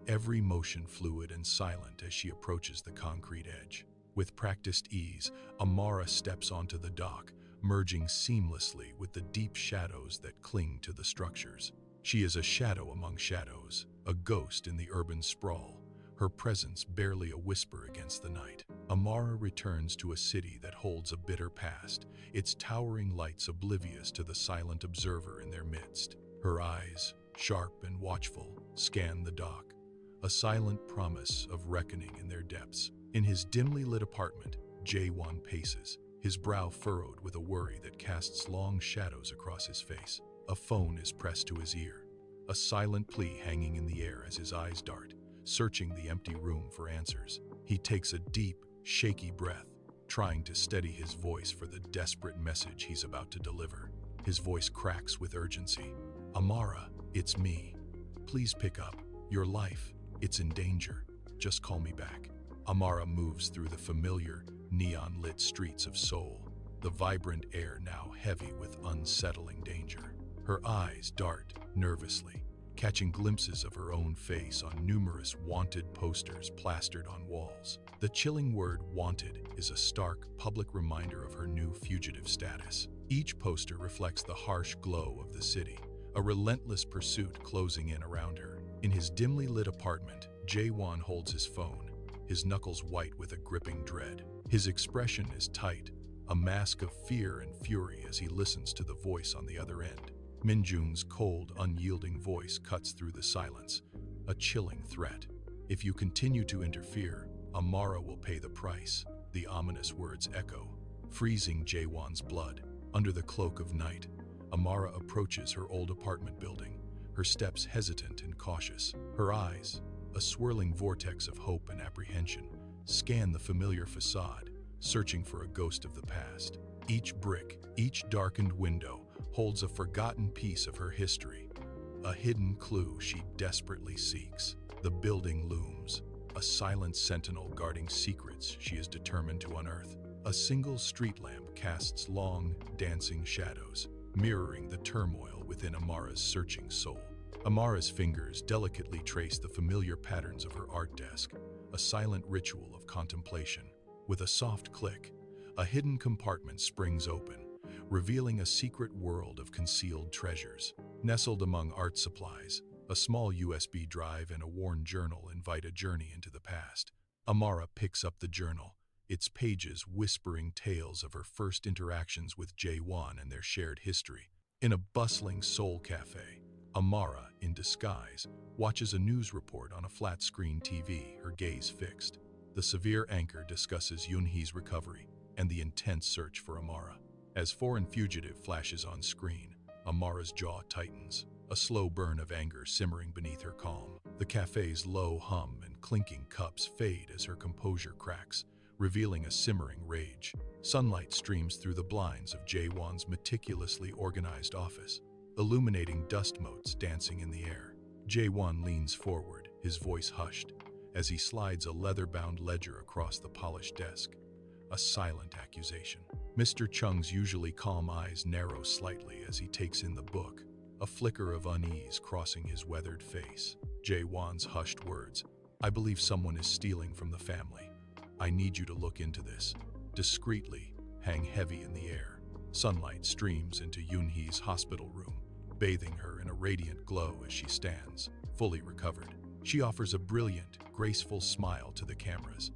every motion fluid and silent as she approaches the concrete edge. With practiced ease, Amara steps onto the dock, merging seamlessly with the deep shadows that cling to the structures. She is a shadow among shadows, a ghost in the urban sprawl, her presence barely a whisper against the night. Amara returns to a city that holds a bitter past, its towering lights oblivious to the silent observer in their midst. Her eyes, sharp and watchful, scan the dock, a silent promise of reckoning in their depths. In his dimly lit apartment, Jae-won paces, his brow furrowed with a worry that casts long shadows across his face. A phone is pressed to his ear, a silent plea hanging in the air as his eyes dart, searching the empty room for answers. He takes a deep, shaky breath, trying to steady his voice for the desperate message he's about to deliver. His voice cracks with urgency. "Amara, it's me. Please pick up. Your life, it's in danger. Just call me back." Amara moves through the familiar, neon-lit streets of Seoul, the vibrant air now heavy with unsettling danger. Her eyes dart nervously, catching glimpses of her own face on numerous wanted posters plastered on walls. The chilling word "wanted" is a stark, public reminder of her new fugitive status. Each poster reflects the harsh glow of the city, a relentless pursuit closing in around her. In his dimly lit apartment, Jae-won holds his phone, his knuckles white with a gripping dread. His expression is tight, a mask of fear and fury as he listens to the voice on the other end. Minjung's cold, unyielding voice cuts through the silence, a chilling threat. "If you continue to interfere, Amara will pay the price," the ominous words echo, freezing Jae-won's blood. Under the cloak of night, Amara approaches her old apartment building, her steps hesitant and cautious. Her eyes, a swirling vortex of hope and apprehension, scan the familiar facade, searching for a ghost of the past. Each brick, each darkened window, holds a forgotten piece of her history, a hidden clue she desperately seeks. The building looms, a silent sentinel guarding secrets she is determined to unearth. A single street lamp casts long, dancing shadows, mirroring the turmoil within Amara's searching soul. Amara's fingers delicately trace the familiar patterns of her art desk, a silent ritual of contemplation. With a soft click, a hidden compartment springs open, revealing a secret world of concealed treasures. Nestled among art supplies, a small USB drive and a worn journal invite a journey into the past. Amara picks up the journal, its pages whispering tales of her first interactions with Jae-won and their shared history. In a bustling Seoul cafe, Amara, in disguise, watches a news report on a flat-screen TV, her gaze fixed. The severe anchor discusses Yoon-hee's recovery and the intense search for Amara. As foreign fugitive flashes on screen, Amara's jaw tightens, a slow burn of anger simmering beneath her calm. The cafe's low hum and clinking cups fade as her composure cracks, revealing a simmering rage. Sunlight streams through the blinds of Jae-won's meticulously organized office, illuminating dust motes dancing in the air. Jae-won leans forward, his voice hushed, as he slides a leather-bound ledger across the polished desk, a silent accusation. Mr. Chung's usually calm eyes narrow slightly as he takes in the book, a flicker of unease crossing his weathered face. Jae-won's hushed words, "I believe someone is stealing from the family. I need you to look into this." Discreetly, hang heavy in the air. Sunlight streams into Yoon-hee's hospital room, bathing her in a radiant glow as she stands, fully recovered. She offers a brilliant, graceful smile to the cameras,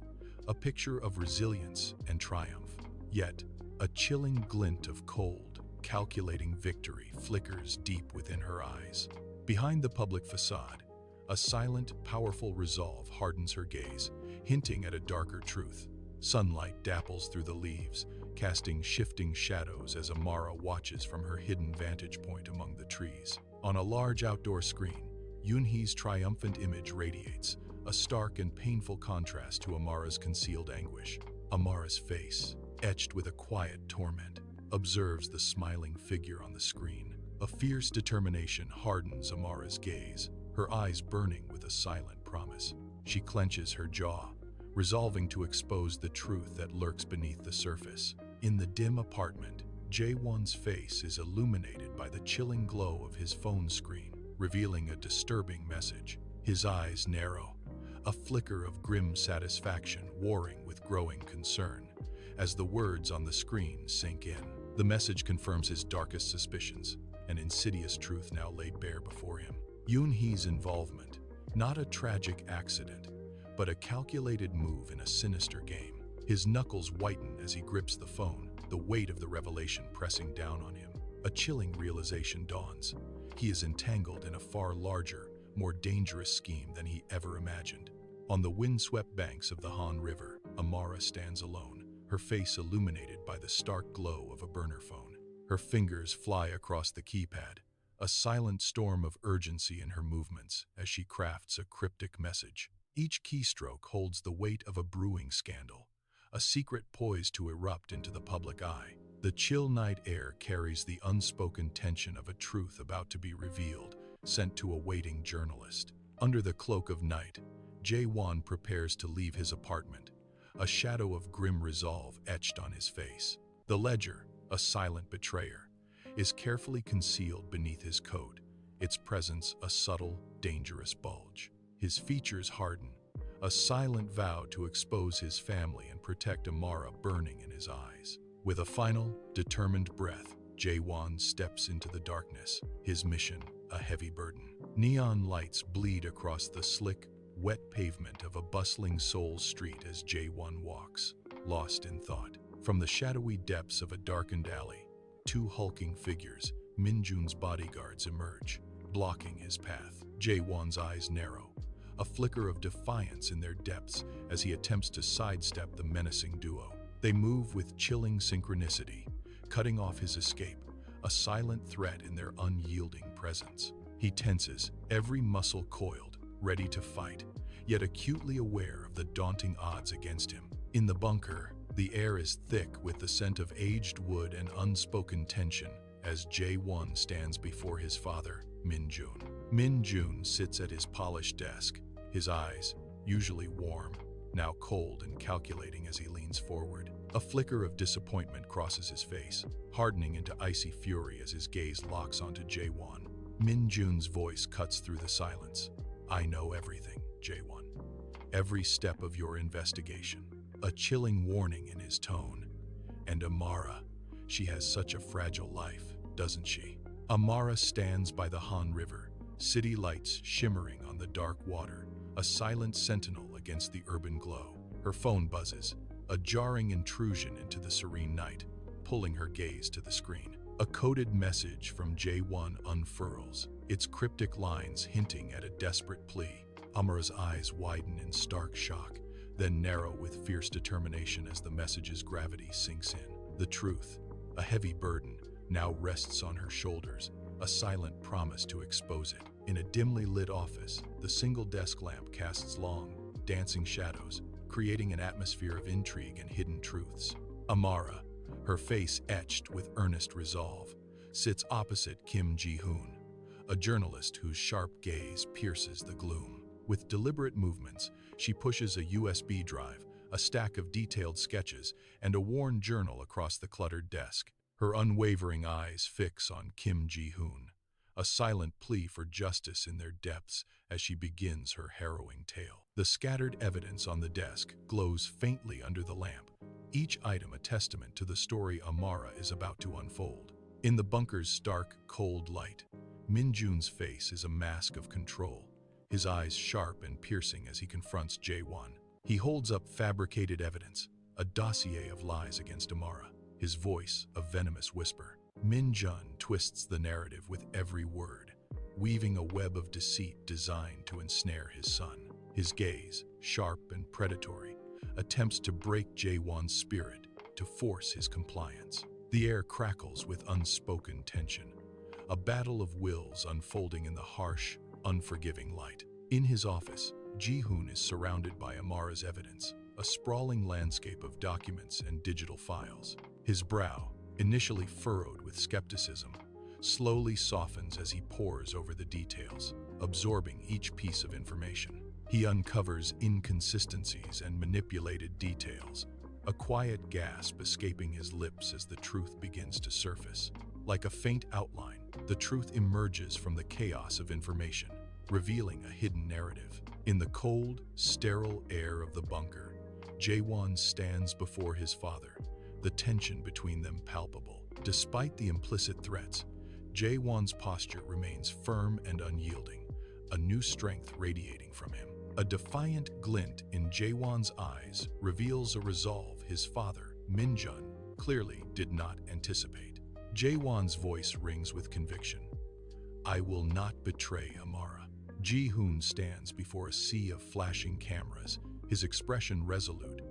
a picture of resilience and triumph. Yet, a chilling glint of cold, calculating victory flickers deep within her eyes. Behind the public facade, a silent, powerful resolve hardens her gaze, hinting at a darker truth. Sunlight dapples through the leaves, casting shifting shadows as Amara watches from her hidden vantage point among the trees. On a large outdoor screen, Yoon-hee's triumphant image radiates, a stark and painful contrast to Amara's concealed anguish. Amara's face, etched with a quiet torment, observes the smiling figure on the screen. A fierce determination hardens Amara's gaze, her eyes burning with a silent promise. She clenches her jaw, resolving to expose the truth that lurks beneath the surface. In the dim apartment, Jae-won's face is illuminated by the chilling glow of his phone screen, revealing a disturbing message. His eyes narrow, a flicker of grim satisfaction warring with growing concern. As the words on the screen sink in, the message confirms his darkest suspicions, an insidious truth now laid bare before him. Yoon-hee's involvement, not a tragic accident, but a calculated move in a sinister game. His knuckles whiten as he grips the phone, the weight of the revelation pressing down on him. A chilling realization dawns. He is entangled in a far larger, more dangerous scheme than he ever imagined. On the windswept banks of the Han River, Amara stands alone, her face illuminated by the stark glow of a burner phone. Her fingers fly across the keypad, a silent storm of urgency in her movements as she crafts a cryptic message. Each keystroke holds the weight of a brewing scandal, a secret poised to erupt into the public eye. The chill night air carries the unspoken tension of a truth about to be revealed, sent to a waiting journalist. Under the cloak of night, Jae-won prepares to leave his apartment, a shadow of grim resolve etched on his face. The ledger, a silent betrayer, is carefully concealed beneath his coat, its presence a subtle, dangerous bulge. His features harden, a silent vow to expose his family and protect Amara burning in his eyes. With a final, determined breath, Jae-won steps into the darkness, his mission a heavy burden. Neon lights bleed across the slick, wet pavement of a bustling Seoul street as Jae-won walks, lost in thought. From the shadowy depths of a darkened alley, two hulking figures, Min-jun's bodyguards, emerge, blocking his path. Jae-won's eyes narrow, a flicker of defiance in their depths as he attempts to sidestep the menacing duo. They move with chilling synchronicity, cutting off his escape, a silent threat in their unyielding presence. He tenses, every muscle coiled, ready to fight, yet acutely aware of the daunting odds against him. In the bunker, the air is thick with the scent of aged wood and unspoken tension as Jae-won stands before his father, Min-jun. Min-jun sits at his polished desk, his eyes, usually warm, now cold and calculating as he leans forward. A flicker of disappointment crosses his face, hardening into icy fury as his gaze locks onto Jae-won. Min-jun's voice cuts through the silence. "I know everything, Jae-won. Every step of your investigation." A chilling warning in his tone. And Amara, she has such a fragile life, doesn't she? Amara stands by the Han River, city lights shimmering on the dark water, a silent sentinel against the urban glow. Her phone buzzes, a jarring intrusion into the serene night, pulling her gaze to the screen. A coded message from Jae-won unfurls, its cryptic lines hinting at a desperate plea. Amara's eyes widen in stark shock, then narrow with fierce determination as the message's gravity sinks in. The truth, a heavy burden, now rests on her shoulders, a silent promise to expose it. In a dimly lit office, the single desk lamp casts long, dancing shadows, creating an atmosphere of intrigue and hidden truths. Amara, her face etched with earnest resolve, sits opposite Kim Ji-hoon, a journalist whose sharp gaze pierces the gloom. With deliberate movements, she pushes a USB drive, a stack of detailed sketches, and a worn journal across the cluttered desk. Her unwavering eyes fix on Kim Ji-hoon, a silent plea for justice in their depths as she begins her harrowing tale. The scattered evidence on the desk glows faintly under the lamp, each item a testament to the story Amara is about to unfold. In the bunker's stark, cold light, Min-jun's face is a mask of control, his eyes sharp and piercing as he confronts Jae-won. He holds up fabricated evidence, a dossier of lies against Amara, his voice a venomous whisper. Min-jun twists the narrative with every word, weaving a web of deceit designed to ensnare his son. His gaze, sharp and predatory, attempts to break Jae-won's spirit, to force his compliance. The air crackles with unspoken tension, a battle of wills unfolding in the harsh, unforgiving light. In his office, Ji-hoon is surrounded by Amara's evidence, a sprawling landscape of documents and digital files. His brow, initially furrowed with skepticism, slowly softens as he pores over the details, absorbing each piece of information. He uncovers inconsistencies and manipulated details, a quiet gasp escaping his lips as the truth begins to surface. Like a faint outline, the truth emerges from the chaos of information, revealing a hidden narrative. In the cold, sterile air of the bunker, Jae-won stands before his father, the tension between them palpable. Despite the implicit threats, Jae-won's posture remains firm and unyielding, a new strength radiating from him. A defiant glint in Jae-won's eyes reveals a resolve his father, Min-jun, clearly did not anticipate. Jae-won's voice rings with conviction. "I will not betray Amara." Ji-hoon stands before a sea of flashing cameras, his expression resolute,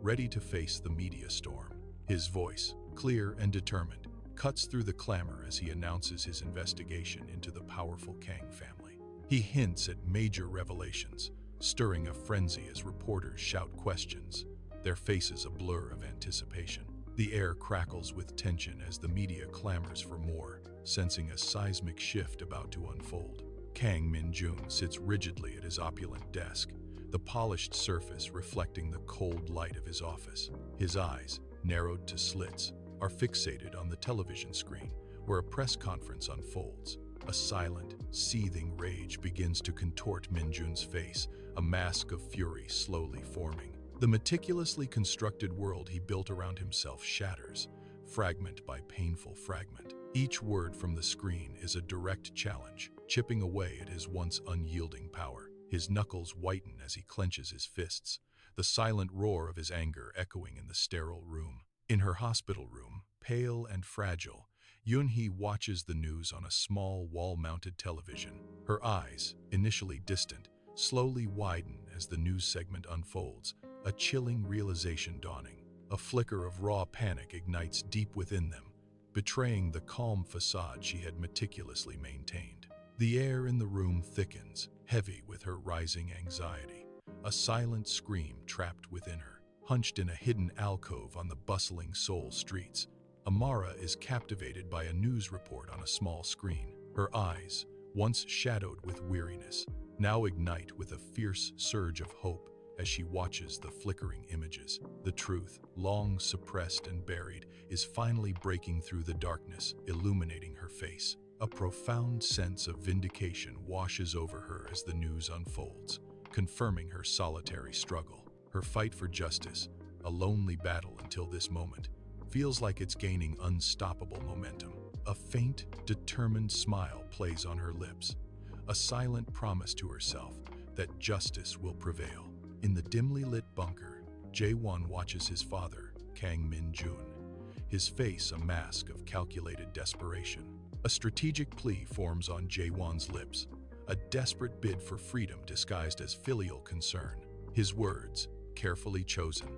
ready to face the media storm. His voice, clear and determined, cuts through the clamor as he announces his investigation into the powerful Kang family. He hints at major revelations, stirring a frenzy as reporters shout questions, their faces a blur of anticipation. The air crackles with tension as the media clamors for more, sensing a seismic shift about to unfold. Kang Min-jun sits rigidly at his opulent desk, the polished surface reflecting the cold light of his office. His eyes, narrowed to slits, are fixated on the television screen, where a press conference unfolds. A silent, seething rage begins to contort Min-jun's face, a mask of fury slowly forming. The meticulously constructed world he built around himself shatters, fragment by painful fragment. Each word from the screen is a direct challenge, chipping away at his once unyielding power. His knuckles whiten as he clenches his fists, the silent roar of his anger echoing in the sterile room. In her hospital room, pale and fragile, Yoon-hee watches the news on a small wall-mounted television. Her eyes, initially distant, slowly widen as the news segment unfolds, a chilling realization dawning. A flicker of raw panic ignites deep within them, betraying the calm facade she had meticulously maintained. The air in the room thickens, heavy with her rising anxiety, a silent scream trapped within her. Hunched in a hidden alcove on the bustling Seoul streets, Amara is captivated by a news report on a small screen. Her eyes, once shadowed with weariness, now ignite with a fierce surge of hope as she watches the flickering images. The truth, long suppressed and buried, is finally breaking through the darkness, illuminating her face. A profound sense of vindication washes over her as the news unfolds, confirming her solitary struggle. Her fight for justice, a lonely battle until this moment, feels like it's gaining unstoppable momentum. A faint, determined smile plays on her lips, a silent promise to herself that justice will prevail. In the dimly lit bunker, Jae-won watches his father, Kang Min-jun, his face a mask of calculated desperation. A strategic plea forms on Jae-won's lips, a desperate bid for freedom disguised as filial concern. His words, carefully chosen,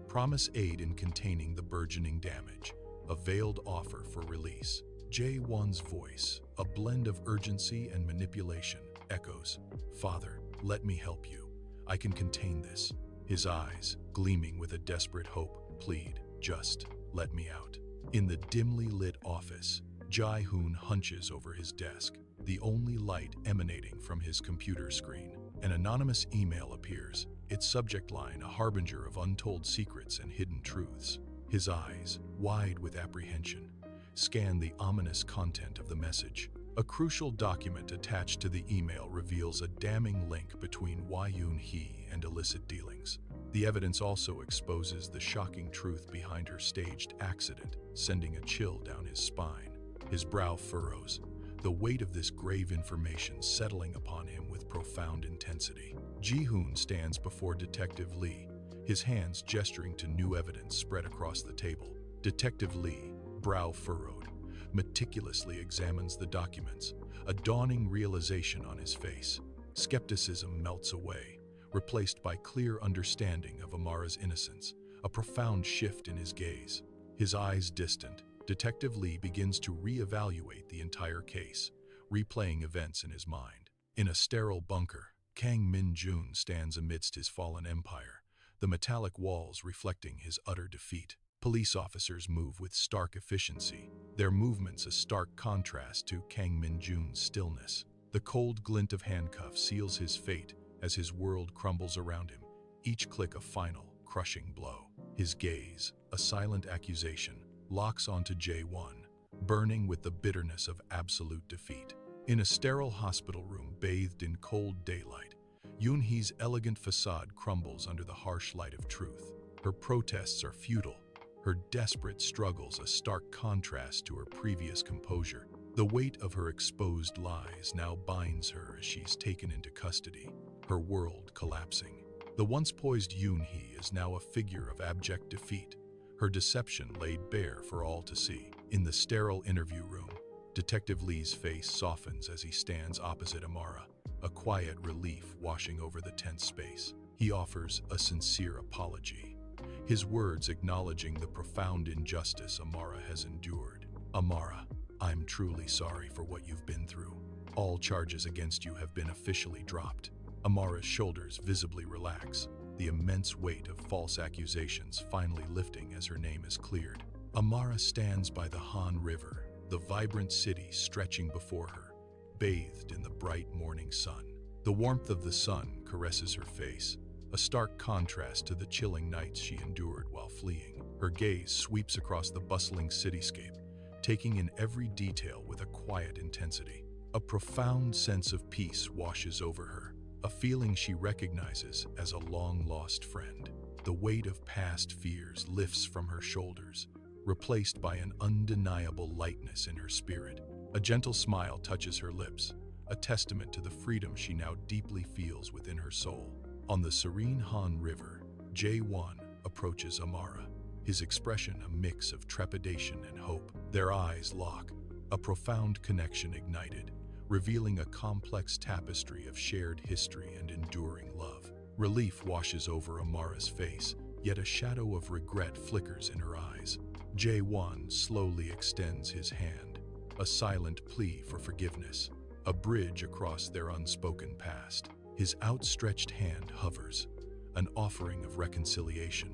promise aid in containing the burgeoning damage, a veiled offer for release. Jae-won's voice, a blend of urgency and manipulation, echoes, "Father, let me help you. I can contain this." His eyes, gleaming with a desperate hope, plead, "Just let me out." In the dimly lit office, Jae-hoon hunches over his desk, the only light emanating from his computer screen. An anonymous email appears, its subject line a harbinger of untold secrets and hidden truths. His eyes, wide with apprehension, scan the ominous content of the message. A crucial document attached to the email reveals a damning link between Yoon-hee and illicit dealings. The evidence also exposes the shocking truth behind her staged accident, sending a chill down his spine. His brow furrows, the weight of this grave information settling upon him with profound intensity. Ji-hoon stands before Detective Lee, his hands gesturing to new evidence spread across the table. Detective Lee, brow furrowed, meticulously examines the documents, a dawning realization on his face. Skepticism melts away, replaced by clear understanding of Amara's innocence, a profound shift in his gaze. His eyes distant, Detective Lee begins to reevaluate the entire case, replaying events in his mind. In a sterile bunker, Kang Min-jun stands amidst his fallen empire, the metallic walls reflecting his utter defeat. Police officers move with stark efficiency, their movements a stark contrast to Kang Min-jun's stillness. The cold glint of handcuffs seals his fate as his world crumbles around him, each click a final, crushing blow. His gaze, a silent accusation, locks onto Jae-won, burning with the bitterness of absolute defeat. In a sterile hospital room bathed in cold daylight, Yoon-hee's elegant facade crumbles under the harsh light of truth. Her protests are futile, her desperate struggles a stark contrast to her previous composure. The weight of her exposed lies now binds her as she's taken into custody, her world collapsing. The once poised Yoon-hee is now a figure of abject defeat, her deception laid bare for all to see. In the sterile interview room, Detective Lee's face softens as he stands opposite Amara, a quiet relief washing over the tense space. He offers a sincere apology, his words acknowledging the profound injustice Amara has endured. Amara, I'm truly sorry for what you've been through. All charges against you have been officially dropped. Amara's shoulders visibly relax, the immense weight of false accusations finally lifting as her name is cleared. Amara stands by the Han River, the vibrant city stretching before her, bathed in the bright morning sun. The warmth of the sun caresses her face, a stark contrast to the chilling nights she endured while fleeing. Her gaze sweeps across the bustling cityscape, taking in every detail with a quiet intensity. A profound sense of peace washes over her, a feeling she recognizes as a long-lost friend. The weight of past fears lifts from her shoulders, replaced by an undeniable lightness in her spirit. A gentle smile touches her lips, a testament to the freedom she now deeply feels within her soul. On the serene Han River, Jae-won approaches Amara, his expression a mix of trepidation and hope. Their eyes lock, a profound connection ignited, revealing a complex tapestry of shared history and enduring love. Relief washes over Amara's face, yet a shadow of regret flickers in her eyes. Jae-won slowly extends his hand, a silent plea for forgiveness, a bridge across their unspoken past. His outstretched hand hovers, an offering of reconciliation,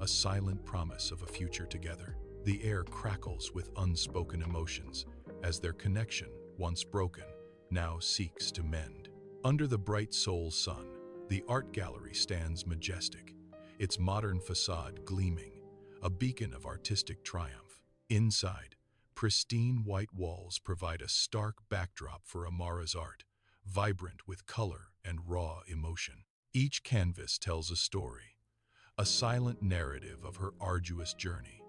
a silent promise of a future together. The air crackles with unspoken emotions as their connection, once broken, now seeks to mend. Under the bright Seoul sun, the art gallery stands majestic, its modern facade gleaming, a beacon of artistic triumph. Inside, pristine white walls provide a stark backdrop for Amara's art, vibrant with color and raw emotion. Each canvas tells a story, a silent narrative of her arduous journey,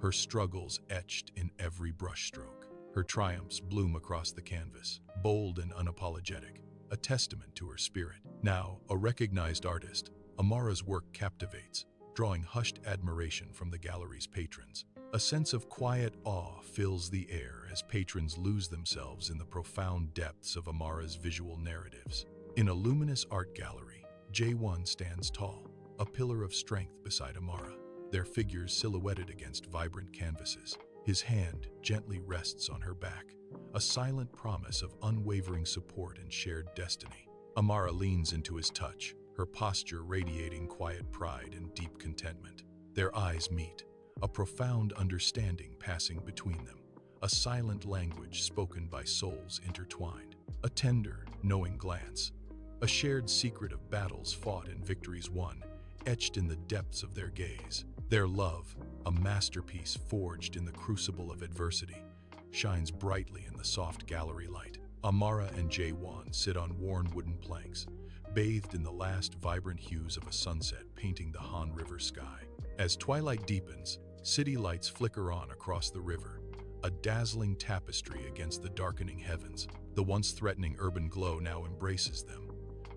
her struggles etched in every brushstroke. Her triumphs bloom across the canvas, bold and unapologetic, a testament to her spirit. Now, a recognized artist, Amara's work captivates, drawing hushed admiration from the gallery's patrons. A sense of quiet awe fills the air as patrons lose themselves in the profound depths of Amara's visual narratives. In a luminous art gallery, Jae-won stands tall, a pillar of strength beside Amara, their figures silhouetted against vibrant canvases. His hand gently rests on her back, a silent promise of unwavering support and shared destiny. Amara leans into his touch, her posture radiating quiet pride and deep contentment. Their eyes meet, a profound understanding passing between them, a silent language spoken by souls intertwined, a tender, knowing glance, a shared secret of battles fought and victories won, etched in the depths of their gaze. Their love, a masterpiece forged in the crucible of adversity, shines brightly in the soft gallery light. Amara and Jae-won sit on worn wooden planks, bathed in the last vibrant hues of a sunset painting the Han River sky. As twilight deepens, city lights flicker on across the river, a dazzling tapestry against the darkening heavens. The once threatening urban glow now embraces them,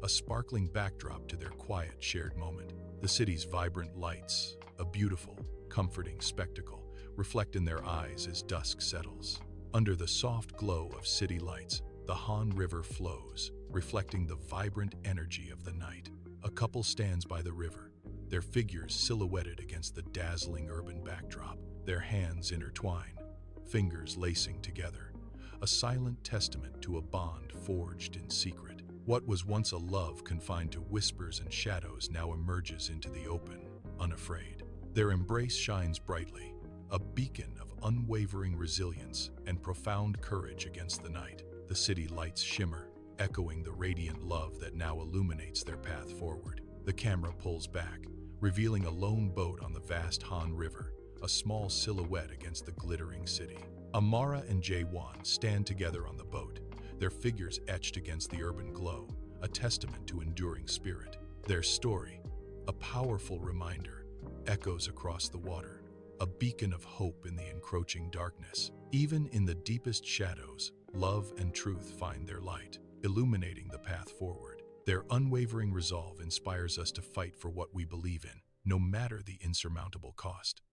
a sparkling backdrop to their quiet shared moment. The city's vibrant lights, a beautiful, comforting spectacle, reflect in their eyes as dusk settles. Under the soft glow of city lights, the Han River flows, reflecting the vibrant energy of the night. A couple stands by the river, their figures silhouetted against the dazzling urban backdrop, their hands intertwined, fingers lacing together, a silent testament to a bond forged in secret. What was once a love confined to whispers and shadows now emerges into the open, unafraid. Their embrace shines brightly, a beacon of unwavering resilience and profound courage against the night. The city lights shimmer, echoing the radiant love that now illuminates their path forward. The camera pulls back, revealing a lone boat on the vast Han River, a small silhouette against the glittering city. Amara and Jae-won stand together on the boat, their figures etched against the urban glow, a testament to enduring spirit. Their story, a powerful reminder, echoes across the water, a beacon of hope in the encroaching darkness. Even in the deepest shadows, love and truth find their light, illuminating the path forward. Their unwavering resolve inspires us to fight for what we believe in, no matter the insurmountable cost.